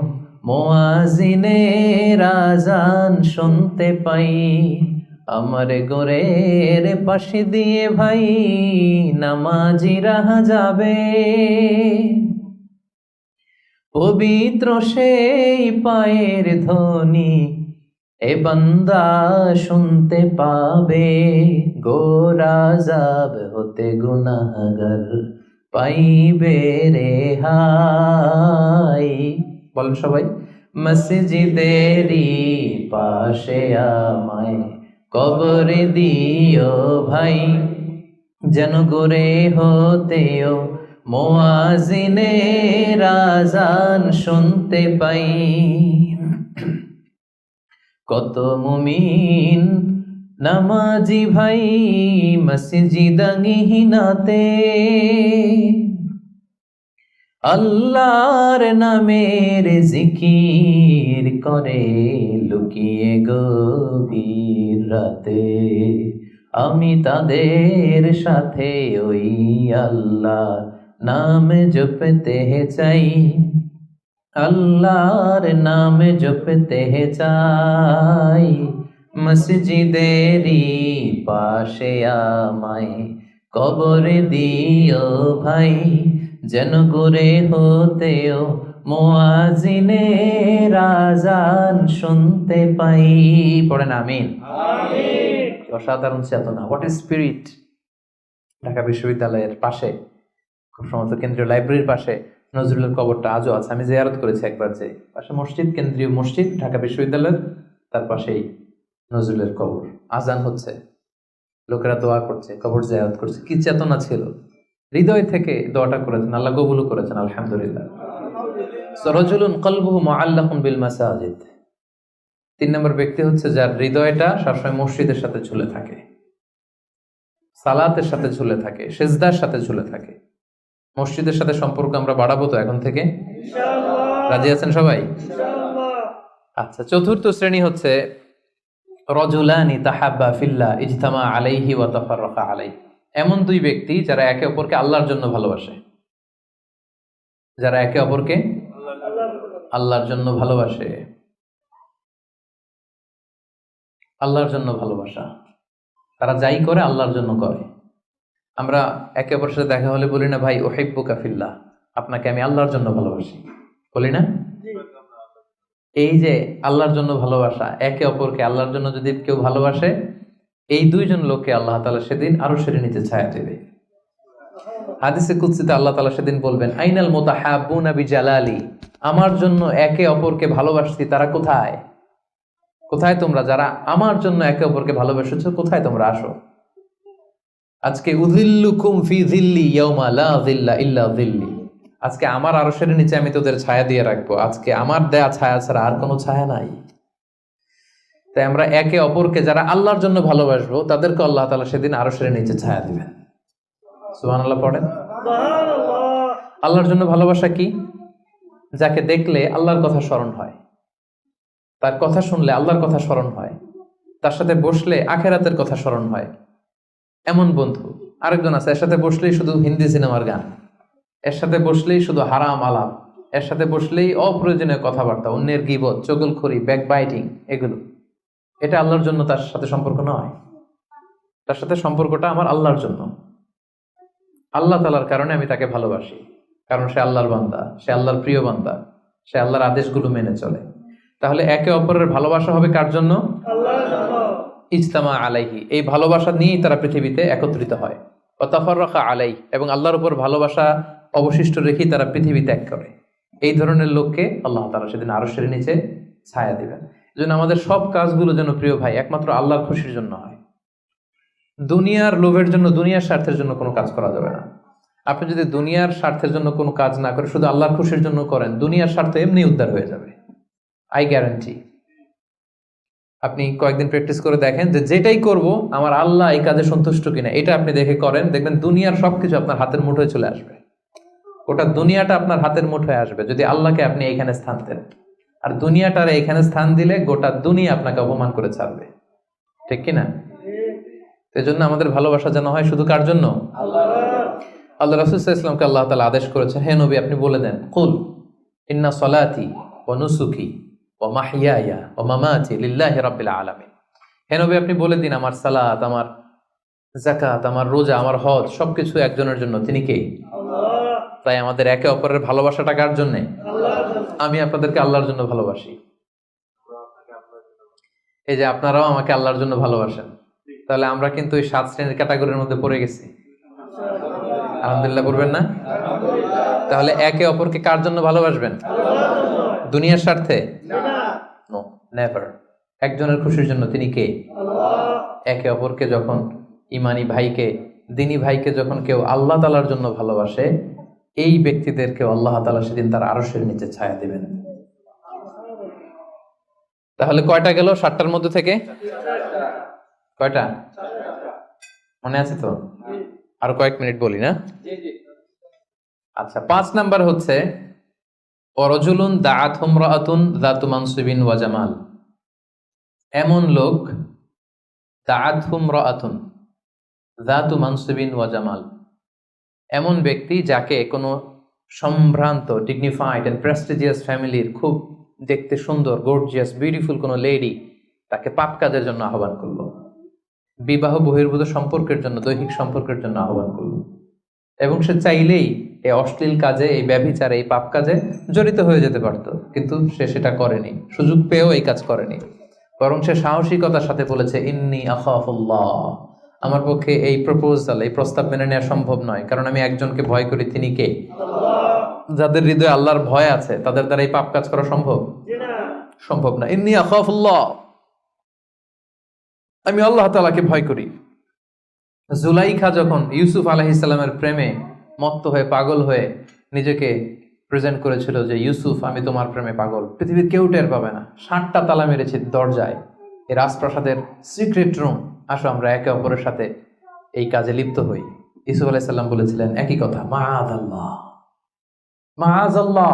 মুয়াজ্জিনের আজান শুনতে পাই। আমার গোরের পাশে দিয়ে ভাই নামাজিরা যাবে, পবিত্র সেই পায়ের ধ্বনি এ বান্দা শুনতে পাবে। গোরাজাব হতে গুনাহগার পাইবে রেহাই। বলেন সবাই, মসজিদেরই পাশে আমায় কবর দিও ভাই, যেন গড়ে হতেও মুয়াজ্জিনের আজান শুনতে পাই। কত মুমিন নামাজি ভাই মসজিদাঙ্গিনাতে আল্লাহর নামের জিকির করে লুকিয়ে গভীর রাতে। আমি তাদের সাথে ওই আল্লাহ নাম জপতে চাই, আল্লাহর নাম জপতে চাই, মসজিদেরই পাশে আমায় কবর দিও ভাই, যেন করে হতেও মুয়াজ্জিনের আযান শুনতে পাই। পড়েন আমিন। অসাধারণ চেতনা, হোয়াট ইজ স্পিরিট। ঢাকা বিশ্ববিদ্যালয়ের পাশে, খুব সম্ভবত কেন্দ্রীয় লাইব্রেরির পাশে নজরুলের কবরটা আজও আছে। আমি জিয়ারত করেছি একবার, যে পাশে মসজিদ, কেন্দ্রীয় মসজিদ ঢাকা বিশ্ববিদ্যালয়ের, তার পাশেই নজরুলের কবর। আজান হচ্ছে, লোকেরা দোয়া করছে, কবর জিয়ারত করছে। কি চেতনা ছিল, হৃদয় থেকে দোয়াটা করেছেন, আল্লাহ কবুলও করেছেন, আলহামদুলিল্লাহ। রাজুলুন কলবুহু মুআল্লাকুন বিল মাসাজিদ। 3 নম্বর ব্যক্তি হচ্ছে যার হৃদয়টা সবসময় মসজিদের সাথে ঝুলে থাকে, সালাতের সাথে ঝুলে থাকে, সিজদার সাথে ঝুলে থাকে। মসজিদের সাথে সম্পর্ক আমরা বাড়াবো তো এখন থেকে, ইনশাআল্লাহ। রাজি আছেন সবাই? ইনশাআল্লাহ। আচ্ছা, চতুর্থ শ্রেণী হচ্ছে রজুলানি তাহাব্বা ফিল্লাহ ইজতামা আলাইহি ওয়া তাফাররাকা আলাইহি। এমন দুই ব্যক্তি যারা একে অপরকে আল্লাহর জন্য ভালোবাসে, যারা একে অপরকে আল্লাহর জন্য ভালোবাসে। আল্লাহর জন্য ভালোবাসা, তারা যাই করে আল্লাহর জন্য করে। আমরা একে অপরের সাথে দেখা হলে বলি না, ভাই উহিব্বুকা ফিল্লাহ, আপনাকে আমি আল্লাহর জন্য ভালোবাসি, বলি না? এই যে আল্লাহর জন্য ভালোবাসা, একে অপরকে আল্লাহর জন্য যদি কেউ ভালোবাসে, এই দুইজন লোককে আল্লাহ তাআলা সেদিন আরশের নিচে ছায়া দেবে। হাদিসে কুদসিতে আল্লাহ তাআলা সেদিন বলবেন, আইনাল মুতাহাব্বুনা বিজালালি, আমার জন্য একে অপরকে ভালোবাসছি তারা কোথায়? কোথায় তোমরা যারা আমার জন্য একে অপরকে ভালোবেসেছো, কোথায় তোমরা? আসো। আজকে উযিল্লুকুম ফি যিল্লি ইয়াউমা লা যিল্লা ইল্লা যিল্লি, আজকে আমার আরশের নিচে আমি তোদের ছায়া দিয়ে রাখবো। আজকে আমার দেয়া ছায়া ছাড়া আর কোনো ছায়া নাই। তাই আমরা একে অপরকে যারা আল্লাহর জন্য ভালোবাসবো, তাদেরকে আল্লাহ তাআলা সেদিন আরশের নিচে ছায়া দিবেন। সুবহানাল্লাহ পড়েন। আল্লাহর জন্য ভালোবাসা কি? যাকে দেখলে আল্লাহর কথা স্মরণ হয়, তার কথা শুনলে আল্লাহর কথা স্মরণ হয়, তার সাথে বসলে আখেরাতের কথা স্মরণ হয়, এমন বন্ধু। আরেকজন আছে, এর সাথে বসলেই শুধু হিন্দি সিনেমার গান, এর সাথে বসলেই শুধু হারাম আলাপ, এর সাথে বসলেই অপ্রয়োজনীয় কথাবার্তা, অন্যের গীবত, চগলখড়ি, ব্যাকবাইটিং, এগুলো। এটা আল্লাহর জন্য তার সাথে সম্পর্ক নয়। তার সাথে সম্পর্কটা আমার আল্লাহর জন্য। আল্লাহ তাআলার কারণে আমি তাকে ভালোবাসি, কারণ সে আল্লাহর বান্দা, সে আল্লাহর প্রিয় বান্দা, সে আল্লাহর আদেশগুলো মেনে চলে। তাহলে একে অপরের ভালোবাসা হবে কার জন্য? আল্লাহর জন্য। ইজতামা আলাইহি, এই ভালোবাসা নিয়েই তারা পৃথিবীতে একত্রিত হয়। ওয়া তাফাররাকা আলাইহি, এবং আল্লাহর উপর ভালোবাসা অবশিষ্ট রেখেই তারা পৃথিবী ত্যাগ করে। এই ধরনের লোককে আল্লাহ তাআলা সেদিন আরশের নিচে ছায়া দিবেন। এজন্য আমাদের সব কাজগুলো যেন, প্রিয় ভাই, একমাত্র আল্লাহর খুশির জন্য হয়। দুনিয়ার লোভের জন্য, দুনিয়ার স্বার্থের জন্য কোনো কাজ করা যাবে না। আপনি যদি দুনিয়ার স্বার্থের জন্য কোনো কাজ না করে শুধু আল্লাহর খুশির জন্য করেন, দুনিয়ার স্বার্থ এমনি উদ্ধার হয়ে যাবে, আই গ্যারান্টি। আপনি কয়েকদিন প্র্যাকটিস করে দেখেন যে যেটাই করব আমার আল্লাহ এই কাজে সন্তুষ্ট কিনা, এটা আপনি দেখে করেন, দেখবেন দুনিয়ার সবকিছু আপনার হাতের মুঠোয় চলে আসবে। গোটা দুনিয়াটা আপনার হাতের মুঠোয় আসবে যদি আল্লাহকে আপনি এইখানে স্থান দেন। আর দুনিয়াটার এইখানে স্থান দিলে গোটা দুনিয়া আপনাকে অপমান করে ছাড়বে, ঠিক কিনা? এজন্য আমাদের ভালোবাসা যেন হয় শুধু কার জন্য? আল্লাহ রাসূল সাল্লাল্লাহু আলাইহি ওয়াসাল্লামকে আল্লাহ তাআলা আদেশ করেছেন, হে নবী আপনি বলে দেন, কুল ইন্না সলাতি ওয়া নুসুকি ওয়া মাহইয়ায়া ওয়া মামাতি লিল্লাহি রাব্বিল আলামিন। হে নবী আপনি বলে দিন, আমার সালাত, আমার যাকাত, আমার রোজা, আমার হজ সবকিছু একজনের জন্য, তিনি কে? আল্লাহ। তাই আমাদের একে অপরের ভালোবাসাটা কার জন্য? আল্লাহর জন্য। আমি আপনাদেরকে আল্লাহর জন্য ভালোবাসি, এই যে আপনারাও আমাকে আল্লাহর জন্য ভালোবাসেন। তাহলে আমরা কিন্তু ওই 7 শ্রেণীর ক্যাটাগরির মধ্যে পড়ে গেছি। আলহামদুলিল্লাহ বলবেন না? তাহলে একে অপরকে কার জন্য ভালোবাসবেন? দুনিয়ার স্বার্থে? No, never. একজনের খুশির জন্য, তিনি কে? আল্লাহ। একে অপরকে যখন, ইমানি ভাইকে, দিনী ভাইকে যখন কেউ আল্লাহ তাআলার জন্য ভালোবাসে, এই ব্যক্তিদেরকে আল্লাহ তাআলা সেদিন তার আরশের নিচে ছায়া দিবেন। তাহলে কয়টা গেল 7টার মধ্যে থেকে? কয়টা মনে আছে তো? আর কয়েক মিনিট বলি না? আচ্ছা, 5 নাম্বার হচ্ছে ওয়ারাজুলুন দাআত ইমরাআতুন যাতু মানসিবিন ওয়া জামাল। এমন লোক, দাআত ইমরাআতুন যাতু মানসিবিন ওয়া জামাল, এমন ব্যক্তি যাকে কোনো সম্ভ্রান্ত, ডিগনিফাইড এন্ড প্রেস্টিজিয়াস ফ্যামিলির খুব দেখতে সুন্দর, গর্জিয়াস, বিউটিফুল কোনো লেডি তাকে পাপ কাজের জন্য আহ্বান করলো, বিবাহ বহির্ভূত সম্পর্কের জন্য, দৈহিক সম্পর্কের জন্য আহ্বান করলো, এবং সে চাইলেই এই অশ্লীল কাজে, এই ব্যভিচারে, এই পাপ কাজে জড়িত হয়ে যেতে পারত, কিন্তু সে সেটা করেনি, সুযোগ পেয়েও এই কাজ করেনি, বরং সে সাহসিকতার সাথে বলেছে ইন্নী আখাফুল্লাহ, আমার পক্ষে এই প্রপোজাল, এই প্রস্তাব মেনে নেওয়া সম্ভব নয়, কারণ আমি একজনকে ভয় করি, তিনি কে? যাদের হৃদয়ে আল্লাহর ভয় আছে তাদের দ্বারা এই পাপ কাজ করা সম্ভব সম্ভব না। ইন্নী আখাফুল্লাহ, আমি আল্লাহ তাআলাকে ভয় করি। জুলাইখা যখন ইউসুফ আলাইহিস সালামের প্রেমে মত্ত হয়ে, পাগল হয়ে নিজেকে প্রেজেন্ট করেছিল যে ইউসুফ, আমি তোমার প্রেমে পাগল, পৃথিবীর কেউ টের পাবে না, 7টা তালা মেরেছে দরজায়, এই রাজপ্রাসাদের সিক্রেট রুম, আসো আমরা একে অপরের সাথে এই কাজে লিপ্ত হই। ইউসুফ আলাইহিস সালাম বলেছিলেন একই কথা, মাআযাল্লাহ, মাআযাল্লাহ,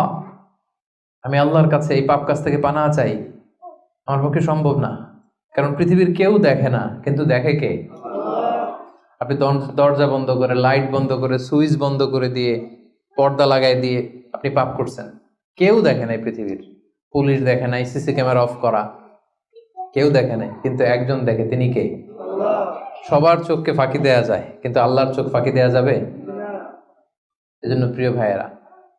আমি আল্লাহর কাছে এই পাপ কাজ থেকে পানাহ চাই, আমার পক্ষে সম্ভব না, কারণ পৃথিবীর কেউ দেখে না, কিন্তু দেখে কে? আপনি দরজা বন্ধ করে, লাইট বন্ধ করে, সুইচ বন্ধ করে দিয়ে, পর্দা লাগাই দিয়ে আপনি পাপ করছেন, কেউ দেখে নাই পৃথিবীর, পুলিশ দেখে নাই, সিসি ক্যামেরা অফ করা, কেউ দেখে নাই, কিন্তু একজন দেখে, তিনি কে? সবার চোখকে ফাঁকি দেয়া যায়, কিন্তু আল্লাহর চোখ ফাঁকি দেয়া যাবে? এজন্য প্রিয় ভাইয়েরা,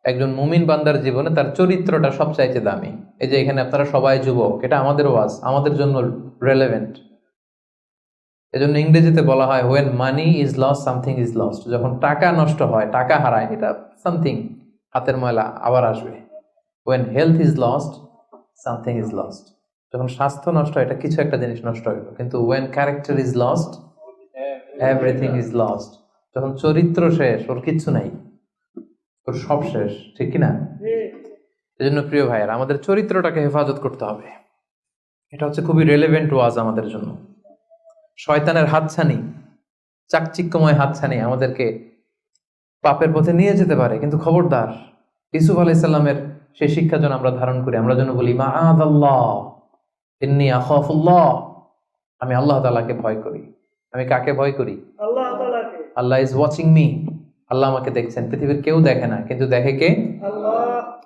একজন মুমিন বান্দার জীবনে তার চরিত্রটা সবচাইতে দামি। এই যে এখানে আপনারা সবাই যুবক, এটা আমাদের ওয়াজ, আমাদের জন্য রেলেভেন্ট। এজন্য ইংরেজিতে বলা হয় when money is lost something is lost, যখন টাকা নষ্ট হয়, টাকা হারায়, এটা সামথিং, হাতের ময়লা আবার আসবে। when health is lost something is lost, যখন স্বাস্থ্য নষ্ট হয়, এটা কিছু একটা জিনিস নষ্ট হইল, কিন্তু when character is lost everything is lost, যখন চরিত্র শেষ, ওর কিচ্ছু নাই, ওর সব শেষ, ঠিক কিনা? এজন্য প্রিয় ভাইয়েরা, আমাদের চরিত্রটাকে হেফাজত করতে হবে। এটা হচ্ছে খুবই রেলেভেন্ট ওয়াজ আমাদের জন্য। শয়তানের হাতছানি, চাকচিক্যময় হাতছানি আমাদেরকে পাপের পথে নিয়ে যেতে পারে, কিন্তু খবরদার, ইউসুফ আলাইহিস সালামের সেই শিক্ষা যেন আমরা ধারণ করি। আমরা যেন বলি মাআযাল্লাহ, ইন্নী আখাফুল্লাহ, আমি আল্লাহ তাআলাকে ভয় করি। আমি কাকে ভয় করি? আল্লাহ তাআলাকে। আল্লাহ ইজ ওয়াচিং মি, আল্লাহ আমাকে দেখছেন, পৃথিবীর কেউ দেখে না, কিন্তু দেখে কে?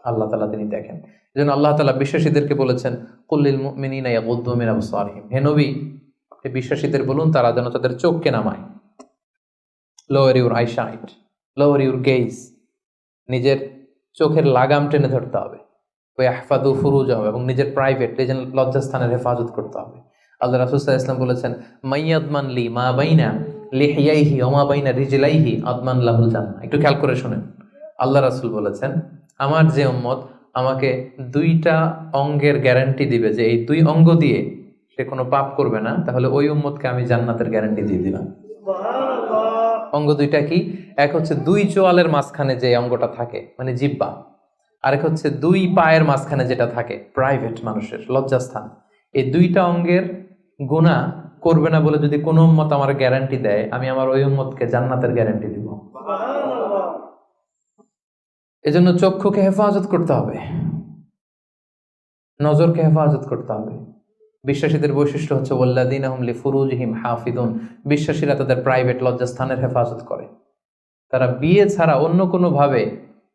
আল্লাহ তাআলা, তিনি দেখেন। এজন্য আল্লাহ তাআলা বিশ্বাসীদেরকে বলেছেন কুল্লিল মুমিনিনা ইয়াগুদ্দু মিন আবসারিহিম, হে নবী, বিশ্বাসীদের বলুন তারা যেন তাদের চোখকে নামায়। Lower your eyesight, lower your gauge, নিজের চোখের লাগাম টেনে ধরতে হবে। ওয়াহফাযু ফুরুজাহুম, এবং নিজের প্রাইভেট, নিজের লজ্জাস্থানের হেফাজত করতে হবে। আল্লাহ রাসূল সাল্লাল্লাহু আলাইহি ওয়াসাল্লাম বলেছেন মাইয়াদমান লি মা বাইনা লিহিয়াইহি ওয়া মা বাইনা রিজলাইহি আদমান লাহুল জান্নাহ। একটু খেয়াল করে শুনেন, আল্লাহ রাসূল বলেছেন আমার যে উম্মত আমাকে 2টা অঙ্গের গ্যারান্টি দিবে যে এই 2 অঙ্গ দিয়ে সে কোনো পাপ করবে না, তাহলে ওই উম্মতকে আমি জান্নাতের গ্যারান্টি দিয়ে দিলাম। অঙ্গ 2টা কি? এক হচ্ছে 2 চোয়ালের মাঝখানে যে অঙ্গটা থাকে, মানে জিহ্বা, আরেক হচ্ছে 2 পায়ের মাঝখানে যেটা থাকে, প্রাইভেট, মানুষের লজ্জাস্থান। এই 2টা অঙ্গের গুনাহ করবে না বলে যদি কোনো উম্মত আমার গ্যারান্টি দেয়, আমি আমার ওই উম্মতকে জান্নাতের গ্যারান্টি দিব। এজন্য চক্ষুকে হেফাজত করতে হবে, নজরকে হেফাজত করতে হবে। বিশ্বাসীদের বৈশিষ্ট্য হচ্ছে ওয়াল্লাযীনা হুম লিফুরুজিহিম হাফিজুন, বিশ্বাসীরা তাদের প্রাইভেট লজ্জাস্থানের হেফাজত করে। তারা বিয়ে ছাড়া অন্য কোনো ভাবে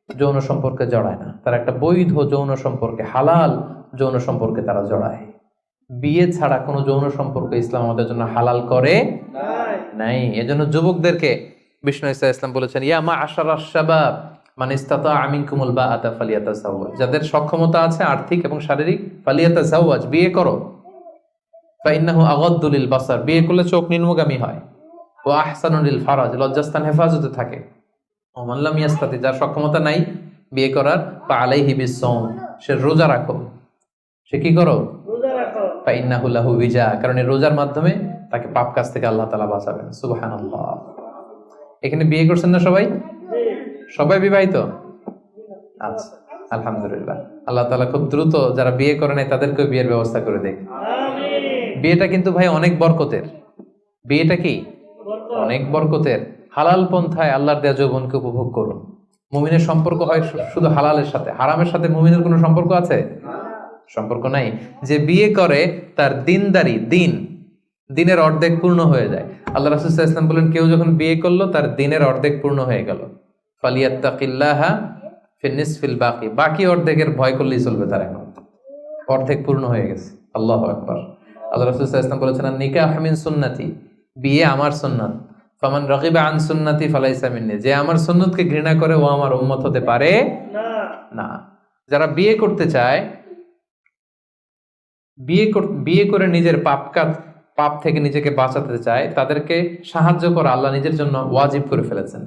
যৌন সম্পর্কে জড়ায় না, তারা একটা বৈধ যৌন সম্পর্কে, হালাল যৌন সম্পর্কে তারা জড়ায়। বিয়ে ছাড়া কোনো যৌন সম্পর্ক ইসলাম আমাদের জন্য হালাল করে নাই। এজন্য যুবকদেরকে বিষ্ণু ঈসা ইসলাম বলেছেন ইয়া মা'আশারাশ শাবাব মান ইসতাতাআ মিনকুমুল বাআতা ফালিয়াতাযাওয়াজ, যাদের সক্ষমতা আছে আর্থিক এবং শারীরিক, ফালিয়াতাযাওয়াজ, বিয়ে করো। ফাইন্নাহু আগাদ্দু লিল বাসার, বিয়ে করলে চোখ নিম্নগামী হয়। ওয়া আহসানু লিল ফারাজ, লজ্জাস্থান হেফাজতে থাকে। ওয়া মান লাম ইয়াস্তাতি, যার সক্ষমতা নাই বিয়ে করার, ফাআলাইহি বিসসাওম, সে রোজা রাখো। সে কি করো? রোজা রাখো। ফাইন্নাহু লাহু বিজা, কারণ এই রোজার মাধ্যমে তাকে পাপ কাজ থেকে আল্লাহ তাআলা বাঁচাবেন। সুবহানাল্লাহ। এখানে বিয়ে করছেন না সবাই? সবাই বিবাহিত? আচ্ছা, আলহামদুলিল্লাহ। আল্লাহ তাআলা খুব দ্রুত যারা বিয়ে করে নাই তাদেরকেও বিয়ের ব্যবস্থা করে দেখ। বিয়েটা কিন্তু ভাই অনেক বরকতের। বিয়েটা কি? অনেক বরকতের। হালাল পন্থায় আল্লাহর দেয়া যৌবনকে উপভোগ করুন। মুমিনের সম্পর্ক হয় শুধু হালালের সাথে, হারামের সাথে মুমিনের কোনো সম্পর্ক আছে? সম্পর্ক নাই। যে বিয়ে করে তার দিনদারি, দিনের অর্ধেক পূর্ণ হয়ে যায়। আল্লাহ রাসূল সাল্লাল্লাহু আলাইহি ওয়াসাল্লাম বলেন কেউ যখন বিয়ে করলো তার দিনের অর্ধেক পূর্ণ হয়ে গেল। ফালিয়াত্তাকিল্লাহা ফির নিসফিল বাকি, বাকি অর্ধেকের ভয় করলেই চলবে, তার এখন অর্ধেক পূর্ণ হয়ে গেছে। আল্লাহু আকবার। আল্লাহ রাসূল সাল্লাল্লাহু আলাইহি ওয়াসাল্লাম বলেছেন, নিকাহ মিন সুন্নতি, বিয়ে আমার সুন্নাত, ফামান রাগিবা আন সুন্নতি ফালাইসা মিন্নি, যে আমার সুন্নতকে ঘৃণা করে ও আমার উম্মত হতে পারে না। যারা বিয়ে করতে চায়, বিয়ে করে নিজের পাপ থেকে নিজেকে বাঁচাতে চায়, তাদেরকে সাহায্য করা আল্লাহ নিজের জন্য ওয়াজিব করে ফেলেছেন।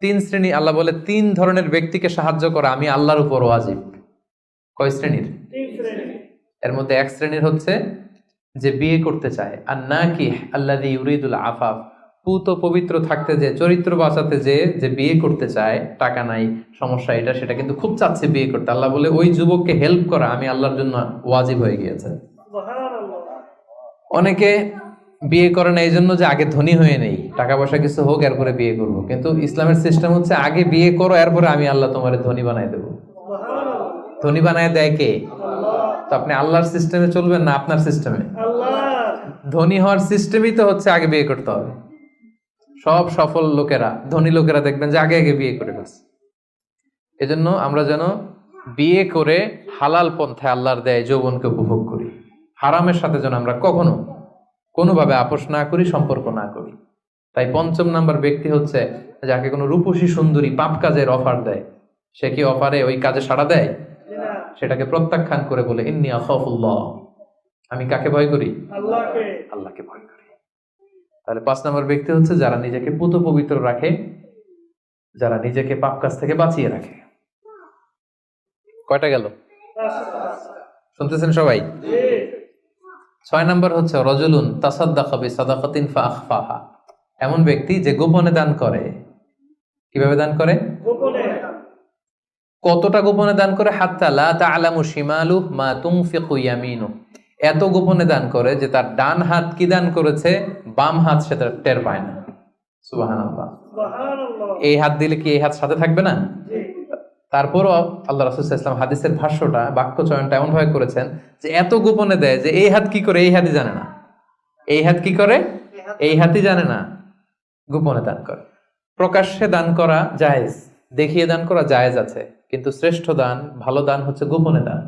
3 শ্রেণী, আল্লাহ বলে 3 ধরনের ব্যক্তিকে সাহায্য করা আমি আল্লাহর উপর ওয়াজিব। কয় শ্রেণীর? এর মধ্যে 1 শ্রেণীর হচ্ছে যে বিয়ে করতে চায়, আর নাকিহ আল্লাযী ইউরিদুল আফাফ, পুত পবিত্র থাকতে যে, চরিত্র বাঁচাতে যে বিয়ে করতে চায়, টাকা নাই, সমস্যা এটা সেটা, কিন্তু খুব চাচ্ছে বিয়ে করতে, আল্লাহ বলে ওই যুবককে হেল্প করা আমি আল্লাহর জন্য ওয়াজিব হয়ে গিয়েছে। অনেকে বিয়ে করে না এই জন্য যে আগে ধনী হয়ে নেই, টাকা পয়সা কিছু হোক এরপরে বিয়ে করব, কিন্তু ইসলামের সিস্টেম হচ্ছে আগে বিয়ে করো, এরপরে আমি আল্লাহ তোমার ধনী বানায় দেবো। ধনী বানায় দেয় কে? তো আপনি আল্লাহর সিস্টেমে চলবেন না আপনার সিস্টেমে? ধনী হওয়ার সিস্টেমই তো হচ্ছে আগে বিয়ে করতে হবে। সব সফল লোকেরা, ধনী লোকেরা দেখবেন যে আগে আগে বিয়ে করে ফেলছে। এজন্য আমরা যেন বিয়ে করে হালাল পন্থায় আল্লাহর দেয় যৌবনকে উপভোগ করি, হারামের সাথে যেন আমরা কখনো কোনোভাবে আপোষ না করি, সম্পর্ক না করি। তাই 5ম নাম্বার ব্যক্তি হচ্ছে যাকে কোনো রূপসী সুন্দরী পাপ কাজের অফার দেয়, সে কি অফারে ওই কাজে সাড়া দেয়? সেটাকে প্রত্যাখ্যান করে বলে ইন্নী আখাফুল্লাহ, আমি কাকে ভয় করি? আল্লাহকে ভয় করি। তাহলে 5 নম্বর ব্যক্তি হচ্ছে যারা নিজেকে পুত পবিত্র রাখে, যারা নিজেকে পাপ কাজ থেকে বাঁচিয়ে রাখে। কয়টা গেল? শুনতেছেন সবাই? 6 নম্বর হচ্ছে রাজুলুন তাসাদ্দাকা বিসাদাকাতিন ফাআখফাহা, এমন ব্যক্তি যে গোপনে দান করে। কিভাবে দান করে? গোপনে। কতটা গোপনে দান করে? হাত্তা লা তা'লামু শিমালুহু মা তুনফিকু ইয়ামিনুহু, এত গোপনে দান করে যে তার ডান হাত কি দান করেছে বাম হাত সেটা টের পায় না। সুবহানাল্লাহ। এই হাত দিলে কি এই হাত সাথে থাকবে না? তারপরও আল্লাহ রাসূল সাল্লাল্লাহু আলাইহি ওয়াসাল্লাম হাদিসের ভাষ্যটা, বাক্য চয়নটা এমন ভাবে করেছেন যে এত গোপনে দেয় যে এই হাত কি করে এই হাতই জানে না, এই হাত কি করে এই হাতই জানে না, গোপনে দান করে। প্রকাশ্যে দান করা জায়েজ, দেখিয়ে দান করা জায়েজ আছে, কিন্তু শ্রেষ্ঠ দান, ভালো দান হচ্ছে গোপনে দান।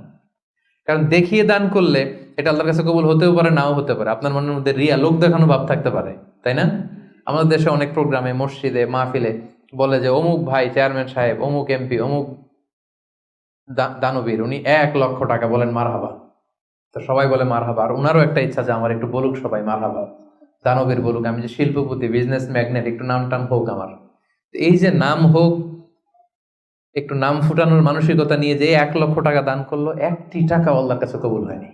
কারণ দেখিয়ে দান করলে এটা আল্লাহর কাছে কবুল হতেও পারে, নাও হতে পারে। আপনার মনের মধ্যে রিয়া, লোক দেখানো ভাব থাকতে পারে, তাই না? আমাদের দেশে অনেক প্রোগ্রামে, মসজিদে, মাহফিলে বলে যে অমুক ভাই চেয়ারম্যান সাহেব, অমুক এমপি, অমুক দানবীর, উনি 1 লক্ষ টাকা, বলেন মারহাবা। তো সবাই বলে মারহাবা, আর উনারও একটা ইচ্ছা যে আমার একটু বলুক সবাই মারহাবা, দানবীর বলুক, আমি যে শিল্পপতি, বিজনেস ম্যাগনেট, একটু নাম টাম হোক আমার। এই যে নাম হোক, একটু নাম ফুটানোর মানসিকতা নিয়ে যে 1 লক্ষ টাকা দান করলো, 1টি টাকা আল্লাহর কাছে কবুল হয়নি।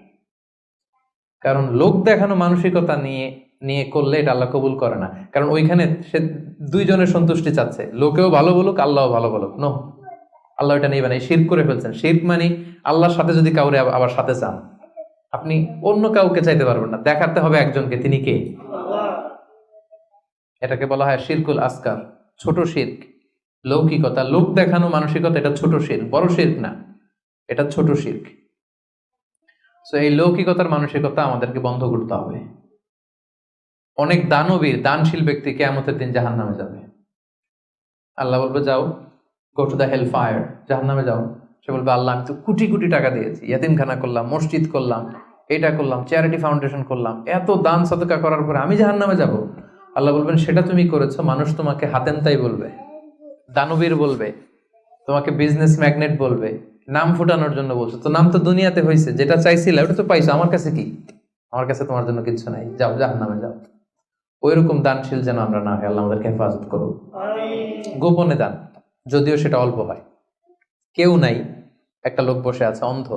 কারণ লোক দেখানো মানসিকতা নিয়ে করলে এটা আল্লাহ কবুল করে না। কারণ ওইখানে সে 2 জনের সন্তুষ্টি চাচ্ছে, লোকেও ভালো বলুক, আল্লাহও ভালো বলুক। নো, আল্লাহ এটা নেবেন, এই শিরক করে ফেলছেন। শিরক মানে আল্লাহর সাথে যদি কাউরে আবার সাথে চান, আপনি অন্য কাউকে চাইতে পারবেন না, দেখাতে হবে একজনকে, তিনি কে? এটাকে বলা হয় শিরকুল আসগার, ছোট শিরক। লৌকিকতা, লোক দেখানো মানসিকতা, এটা ছোট শিরক, বড় শিরক না, এটা ছোট শিরক। সো এই লৌকিকতার মানসিকতা আমাদেরকে বন্ধ করতে হবে। অনেক দানবীর, দানশীল ব্যক্তি কিয়ামতের দিন জাহান্নামে যাবে। আল্লাহ বলবে যাও, go to the hell fire, জাহান্নামে যাও। সে বলবে আল্লাহ আমি তো কোটি কোটি টাকা দিয়েছি, ইয়াতিমখানা করলাম, মসজিদ করলাম, এটা করলাম, চ্যারিটি ফাউন্ডেশন করলাম, এত দান সদকা করার পরে আমি জাহান্নামে যাব? আল্লাহ বলবেন সেটা তুমি করেছো, মানুষ তোমাকে হাতেম তাই বলবে, দানবীর বলবে, তোমাকে বিজনেস ম্যাগনেট বলবে, নাম ফুটানোর জন্য বলছো। তো নাম তো দুনিয়াতে হয়েছে, যেটা চাইছিলে ওটা তো পাইছো, আমার কাছে কি? আমার কাছে তোমার জন্য কিছু নাই, যাও জাহান্নামে যাও। ওইরকম দানশীল যেন আমরা না হয়, আল্লাহ আমাদেরকে হেফাজত করুন। গোপনে দান, যদিও সেটা অল্প হয়। কেউ নাই, একটা লোক বসে আছে অন্ধ,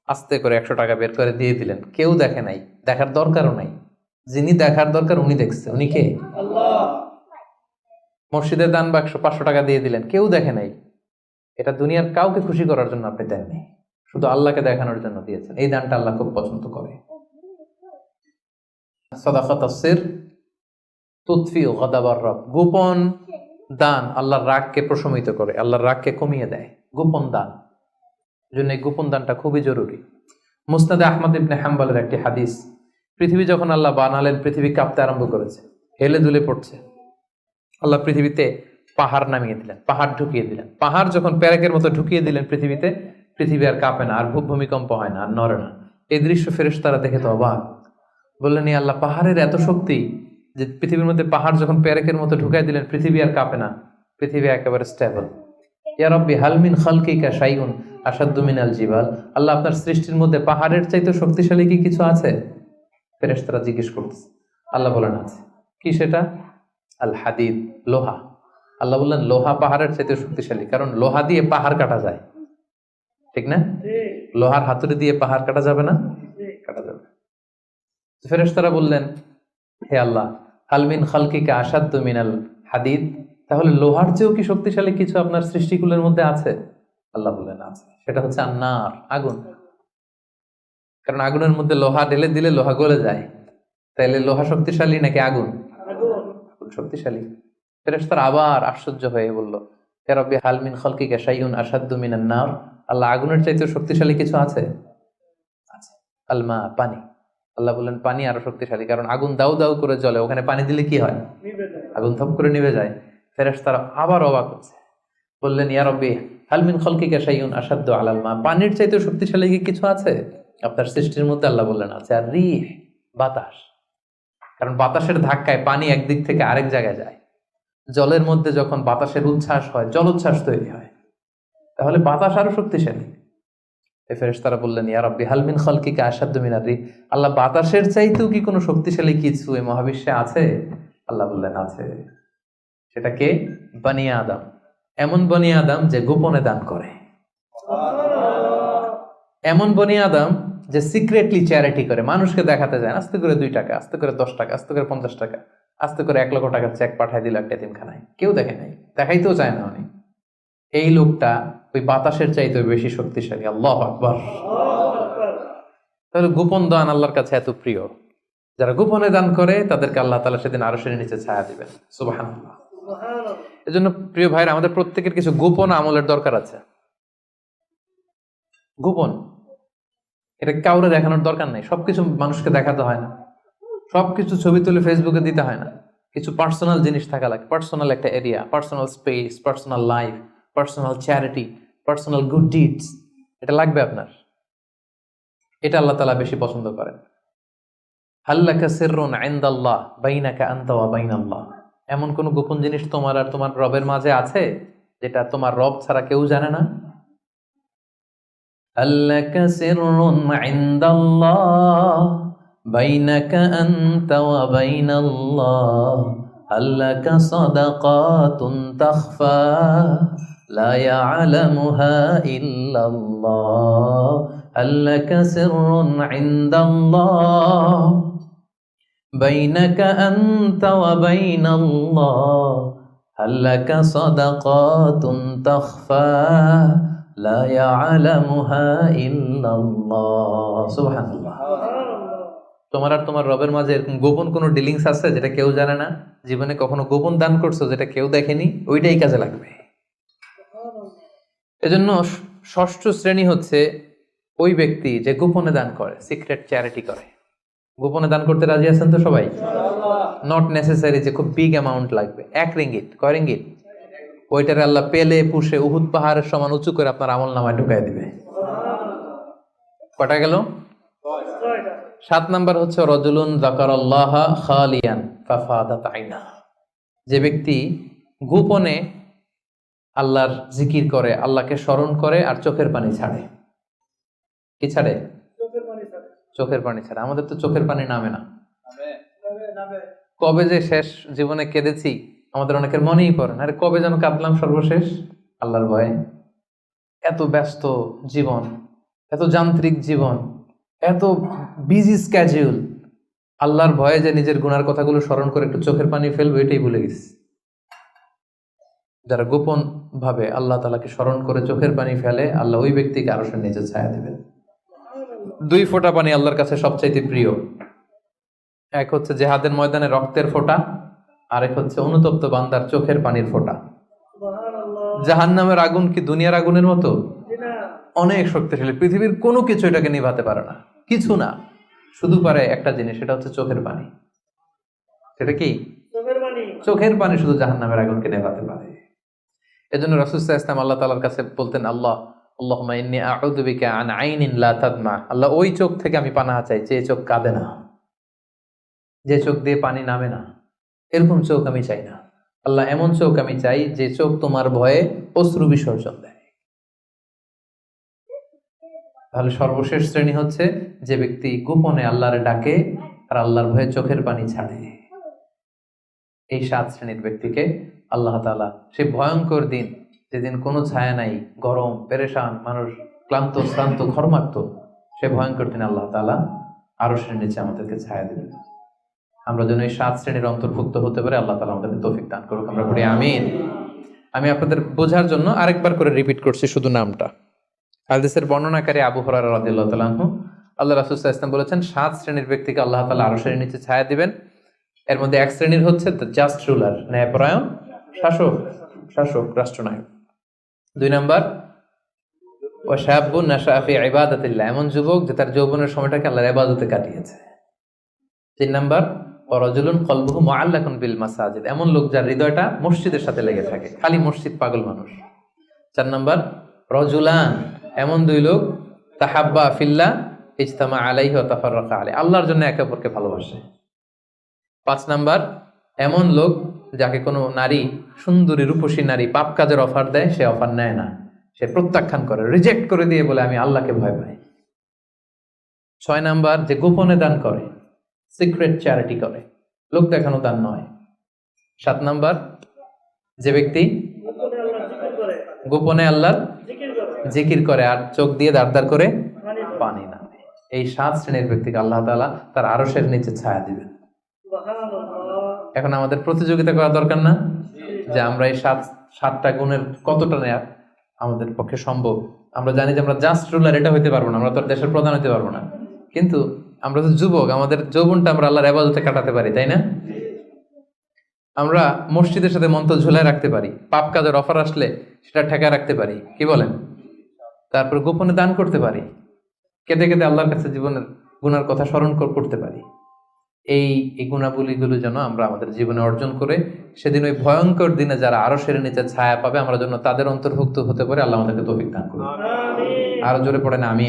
আস্তে করে 100 টাকা বের করে দিয়ে দিলেন, কেউ দেখে নাই, দেখার দরকারও নাই। যিনি দেখার দরকার উনি দেখছে, উনি কে? আল্লাহ। মসজিদের দান বাক্স 500 টাকা দিয়ে দিলেন, কেউ দেখে নাই, এটা দুনিয়ার কাউকে খুশি করার জন্য আপনি দেননি, শুধু আল্লাহকে দেখানোর জন্য দিয়েছেন। এই দানটা আল্লাহ খুব পছন্দ করে। সাদাকাতুস সির তুতফিউ গাদাবার রব, গোপন দান আল্লাহর রাগকে প্রশমিত করে, আল্লাহর রাগকে কমিয়ে দেয়। গোপন দান, জন্য এই গোপন দানটা খুবই জরুরি। মুসনাদে আহমদ ইবনে হাম্বলের একটি হাদিস, পৃথিবী যখন আল্লাহ বানালেন, পৃথিবী কাঁপতে আরম্ভ করেছে, হেলে দুলে পড়ছে। আল্লাহ পৃথিবীতে পাহাড় নামিয়ে দিলেন, পাহাড় ঢুকিয়ে দিলেন। পাহাড় যখন প্যারেকের মতো ঢুকিয়ে দিলেন পৃথিবীতে, পৃথিবী আর কাঁপে না, আর ভূমিকম্প হয় না, আর নড়ে না। এই দৃশ্য ফেরেশতারা দেখে তো অবাক, বললেন ইয়া আল্লাহ, পাহাড়ের এত শক্তি যে পৃথিবীর মধ্যে পাহাড় যখন প্যারেকের মতো ঢুকাই দিলেন, পৃথিবী আর কাঁপে না, পৃথিবী একেবারে স্টেবল। ইয়া রব্বি হাল মিন খালকিকা শাইউন আশাদ্দু মিনাল জিবাল। আল্লাহ, আপনার সৃষ্টির মধ্যে পাহাড়ের চাইতে শক্তিশালী কি কিছু আছে? ফেরেশতারা জিজ্ঞেস করতেছে। আল্লাহ বলেন আছে। কি সেটা? আল হাদিদ, লোহা। আল্লাহ বললেন লোহা পাহাড়ের চাইতে শক্তিশালী, কারণ লোহা দিয়ে পাহাড় কাটা যায়, ঠিক না? লোহার হাতুড়ি দিয়ে পাহাড় কাটা যাবে না? কাটা যাবে। ফেরেশতারা বললেন হে আল্লাহ, হাল মিন খালকিকা আশাদ্দু মিনাল হাদিদ, তাহলে লোহার চেয়েও কি শক্তিশালী কিছু আপনার সৃষ্টিকুলের মধ্যে আছে? আল্লাহ বললেন আছে। সেটা হচ্ছে আন্নার, আগুন। কারণ আগুনের মধ্যে লোহা ঢেলে দিলে লোহা গলে যায়। তাইলে লোহা শক্তিশালী নাকি আগুন? আগুন শক্তিশালী। ফেরেশতারা আবার আশ্চর্য হয়ে বলল ইয়া রাব্বি হাল মিন খালকিকা শাইউন আশাদ্দু মিনান নার। আল্লাহ, আগুনের চাইতে শক্তিশালী কিছু আছে? আছে। আল মা, পানি। আল্লাহ বললেন পানি আরো শক্তিশালী, কারণ আগুন দাউ দাউ করে জ্বলে, ওখানে পানি দিলে কি হয়? আগুন থপ করে নিভে যায়। ফেরেশতারা আবার অবাক হচ্ছে, বললেন ইয়া রাব্বি হাল মিন খালকিকা শাইউন আশাদ্দু আলাল মা। পানির চাইতে শক্তিশালী কি কিছু আছে আপনার সৃষ্টির মধ্যে? আল্লাহ বললেন আছে। আর রিহ, বাতাস। কারণ বাতাসের ধাক্কায় পানি একদিক থেকে আরেক জায়গায় যায়। জলের মধ্যে যখন বাতাসের উচ্ছ্বাস হয়, জলোচ্ছ্বাস তৈরি হয়, তাহলে বাতাস আরো শক্তিশালী। ফেরেশতারা বললেন ইয়া রাব্বি হাল মিন খালকিকা আশাদ্দু মিনার রিহ। আল্লাহ, বাতাসের চাইতেও কি কোনো শক্তিশালী কিছু এই মহাবিশ্বে আছে? আল্লাহ বললেন আছে। সেটা কে? বনি আদম। এমন বনি আদম যে গোপনে দান করে, এমন বনি আদম যে সিক্রেটলি চ্যারিটি করে, মানুষকে দেখাতে যায়। আস্তে করে 2 টাকা, আস্তে করে 10 টাকা, আস্তে করে 50 টাকা, আস্তে করে 1 লক্ষ টাকার চেক পাঠাই দিল একটা এতিমখানায়। কেউ দেখে নাই, দেখাইতেও চায় না উনি। এই লোকটা ওই বাতাসের চাইতে বেশি শক্তিশালী। আল্লাহু আকবার। তাহলে গোপন দান আল্লাহর কাছে এত প্রিয়। যারা গোপনে দান করে তাদেরকে আল্লাহ তাআলা সেদিন আরশের নিচে ছায়া দিবেন। সুবহানাল্লাহ। এজন্য প্রিয় ভাইরা, আমাদের প্রত্যেকের কিছু গোপন আমলের দরকার আছে। গোপন, এটা কাউরে দেখানোর দরকার নেই। সবকিছু মানুষকে দেখাতে হয় না, সবকিছু ছবি তুলে ফেসবুকে দিতে হয় না। কিছু পার্সোনাল জিনিস থাকা লাগে, পার্সোনাল একটা area, personal space, personal life, personal charity, personal good deeds, এটা লাগবে আপনার। এটা আল্লাহ তাআলা বেশি পছন্দ করেন। হাল্লাকা সিররুন ইনদাল্লাহ বাইনাকা আনতা ওয়া বাইনাল্লাহ। এমন কোন গোপন জিনিস তোমার আর তোমার রবের মাঝে আছে যেটা তোমার রব ছাড়া কেউ জানে না? হাল্লাকা সিররুন ইনদাল্লাহ বাইনাকা আনতা ওয়া বাইনাল্লাহ হাল্লাকা সাদাকাতুন তাখফা লা ইয়ালামুহা ইল্লাল্লাহ হাল্লাকা সিররুন ইনদাল্লাহ বাইনাকা আনতা ওয়া বাইনাল্লাহ হাল্লাকা সাদাকাতুন তাখফা লা ইয়ালামুহা ইল্লাল্লাহ। সুবহানাল্লাহ। তোমার আর তোমার রবের মাঝে এরকম গোপন কোনো ডিলিংস আছে যেটা কেউ জানে না? জীবনে কখনো গোপন দান করছো যেটা কেউ দেখেনি? ওইটাই কাজে লাগবে। এজন্য 6ষ্ঠ শ্রেণী হচ্ছে ওই ব্যক্তি যে গোপনে দান করে, সিক্রেট চ্যারিটি করে। গোপনে দান করতে রাজি আছেন তো সবাই? নট নেসেসারি যে খুব বিগ অ্যামাউন্ট লাগবে। 1 রিঙ্গিট, কয় রিঙ্গিট? ওইটারে আল্লাহ পেলে পুষে উহুদ পাহাড়ের সমান উঁচু করে আপনার আমল নামায় ঢুকাই দিবে। কটা গেল? 7 নাম্বার হচ্ছে রাজুলুন যাকারাল্লাহ খালিয়ান ফাফাদাত আইনা। যে ব্যক্তি গোপনে আল্লাহর জিকির করে, আল্লাহকে স্মরণ করে আর চোখের পানি ছাড়ে। কি ছাড়ে? চোখের পানি ছাড়ে। আমাদের তো চোখের পানি নামে না। কবে যে শেষ জীবনে কেঁদেছি আমাদের অনেকের মনেই পড়ে না। আরে কবে যেন কাঁদলাম সর্বশেষ? আল্লাহর ভয়ে। এত ব্যস্ত জীবন, এত যান্ত্রিক জীবন, এত বিজি স্ক্যাডিউল, আল্লাহর ভয়ে যে নিজের গুনার কথাগুলো স্মরণ করে একটু চোখের পানি ফেলবো এটাই ভুলে গেছি। যারা গোপন ভাবে আল্লাহ তাআলাকে স্মরণ করে চোখের পানি ফেলে, আল্লাহ ওই ব্যক্তিকে আরশের নিচে ছায়া দিবেন। 2 ফোঁটা পানি আল্লাহর কাছে সবচাইতে প্রিয়। এক হচ্ছে জিহাদের ময়দানে রক্তের ফোঁটা, আরেক হচ্ছে অনুতপ্ত বান্দার চোখের পানির ফোঁটা। জাহান্নামের আগুন কি দুনিয়ার আগুনের মতো? অনেক শক্তিশালী। পৃথিবীর কোনো কিছু এটাকে নিভাতে পারে না, কিছু না। শুধু পারে একটা জিনিস, সেটা হচ্ছে চোখের পানি। সেটা কি? চোখের পানি শুধু জাহান্নামের আগুনকে নেভাতে পারে। এজন্য রাসূল সাল্লাল্লাহু আলাইহি ওয়াসাল্লাম আল্লাহ তাআলার কাছে বলতেন, আল্লাহুম্মা ইন্নী আউযু বিকা আন আইনিন লা তাদমা। আল্লাহ, ওই চোখ থেকে আমি পানাহ চাই যে চোখ কাঁদে না, যে চোখ দিয়ে পানি নামে না, এরকম চোখ আমি চাই না। আল্লাহ, এমন চোখ আমি চাই যে চোখ তোমার ভয়ে অশ্রু বিসর্জন দেয়। তাহলে সর্বশেষ শ্রেণী হচ্ছে যে ব্যক্তি গোপনে আল্লাহরে ডাকে আর আল্লাহর ভয়ে চোখের পানি ছাড়ে। এই 7 শ্রেণীর ব্যক্তিকে আল্লাহ তাআলা সে ভয়ঙ্কর দিন, যেদিন কোনো ছায়া নাই, গরম, পেরেশান, মানুষ ক্লান্ত শ্রান্ত ঘর্মাক্ত, সে ভয়ঙ্কর দিন আল্লাহ তাআলা আরশের নিচে আমাদেরকে ছায়া দেবেন। আমরা যেন এই 7 শ্রেণীর অন্তর্ভুক্ত হতে পারে, আল্লাহ তাআলা আমাদেরকে তৌফিক দান করুক। আমরা বলি আমিন। আমি আপনাদের বোঝার জন্য আরেকবার করে রিপিট করছি শুধু নামটা। হাদিসের বর্ণনাকারী আবু হুরায়রা রাদিয়াল্লাহু তাআলা আনহু, আল্লাহ রাসূল সাল্লাল্লাহু আলাইহি ওয়াসাল্লাম বলেছেন 7 শ্রেণীর ব্যক্তিকে আল্লাহ তাআলা আরশের নিচে ছায়া দিবেন। এর মধ্যে এক শ্রেণীর হচ্ছে দ্য জাস্ট রুলার, ন্যায়পরায়ণ শাসক, রাষ্ট্রনায়ক। 2 নাম্বার ওয়া শাবুন নাশাআ ফি ইবাদাতিল্লাহ, এমন যুবক যে তার যৌবনের সময়টাকে আল্লাহর ইবাদতে কাটিয়েছে। 3 নাম্বার ওয়া রাজুলুন কলবুহু মুআল্লাকুন বিল মাসাজিদ, এমন লোক যার হৃদয়টা মসজিদের সাথে লেগে থাকে, খালি মসজিদ পাগল মানুষ। 4 নাম্বার রাজুলান, এমন 2 লোক তাহাব্বা ফিল্লাহ ইজতামা আলাইহি ওয়া তাফাররাকা আলাইহি, আল্লাহর জন্য একে অপরকে ভালোবাসে। 5 নাম্বার এমন লোক যাকে কোনো নারী, সুন্দরী রূপসী নারী পাপ কাজের অফার দেয়, সে অফার নেয় না, সে প্রত্যাখ্যান করে, রিজেক্ট করে দিয়ে বলে আমি আল্লাহকে ভয় পাই। 6 নাম্বার যে গোপনে দান করে, সিক্রেট চ্যারিটি করে, লোক দেখানো দান নয়। 7 নাম্বার যে ব্যক্তি গোপনে আল্লাহর জিকির করে আর চোখ দিয়ে দাঁড় করে পানি নামে। এই 7 শ্রেণীর ব্যক্তিকে আল্লাহ তাআলা তার আরশের নিচে ছায়া দিবেন। এখন আমাদের প্রতিযোগিতা করা দরকার না যে আমরা এই 7টা গুণের কতটা নেয়া আমাদের পক্ষে সম্ভব। আমরা জানি যে আমরা জাস্ট রুলার এটা হইতে পারবো না, আমরা তো দেশের প্রধান হইতে পারবো না, কিন্তু আমরা তো যুবক, আমাদের যৌবনটা আমরা আল্লাহর ইবাদতে কাটাতে পারি, তাই না? আমরা মসজিদের সাথে মন্ত্র ঝুলায় রাখতে পারি, পাপ কাজের অফার আসলে সেটা ঠেকায় রাখতে পারি, কি বলেন? তারপর গোপনে দান করতে পারি, কেঁদে কেঁদে আল্লাহর কাছে জীবনের গুনার কথা স্মরণ করতে পারি। এই গুণাবলীগুলো যেন আমরা আমাদের জীবনে অর্জন করে সেদিন ওই ভয়ঙ্কর দিনে যারা আরশের নিচে ছায়া পাবে, আমরা যেন তাদের অন্তর্ভুক্ত হতে পারে। আল্লাহ আমাদেরকে তৌফিক দান করুন। আরো জোরে পড়েন আমিন।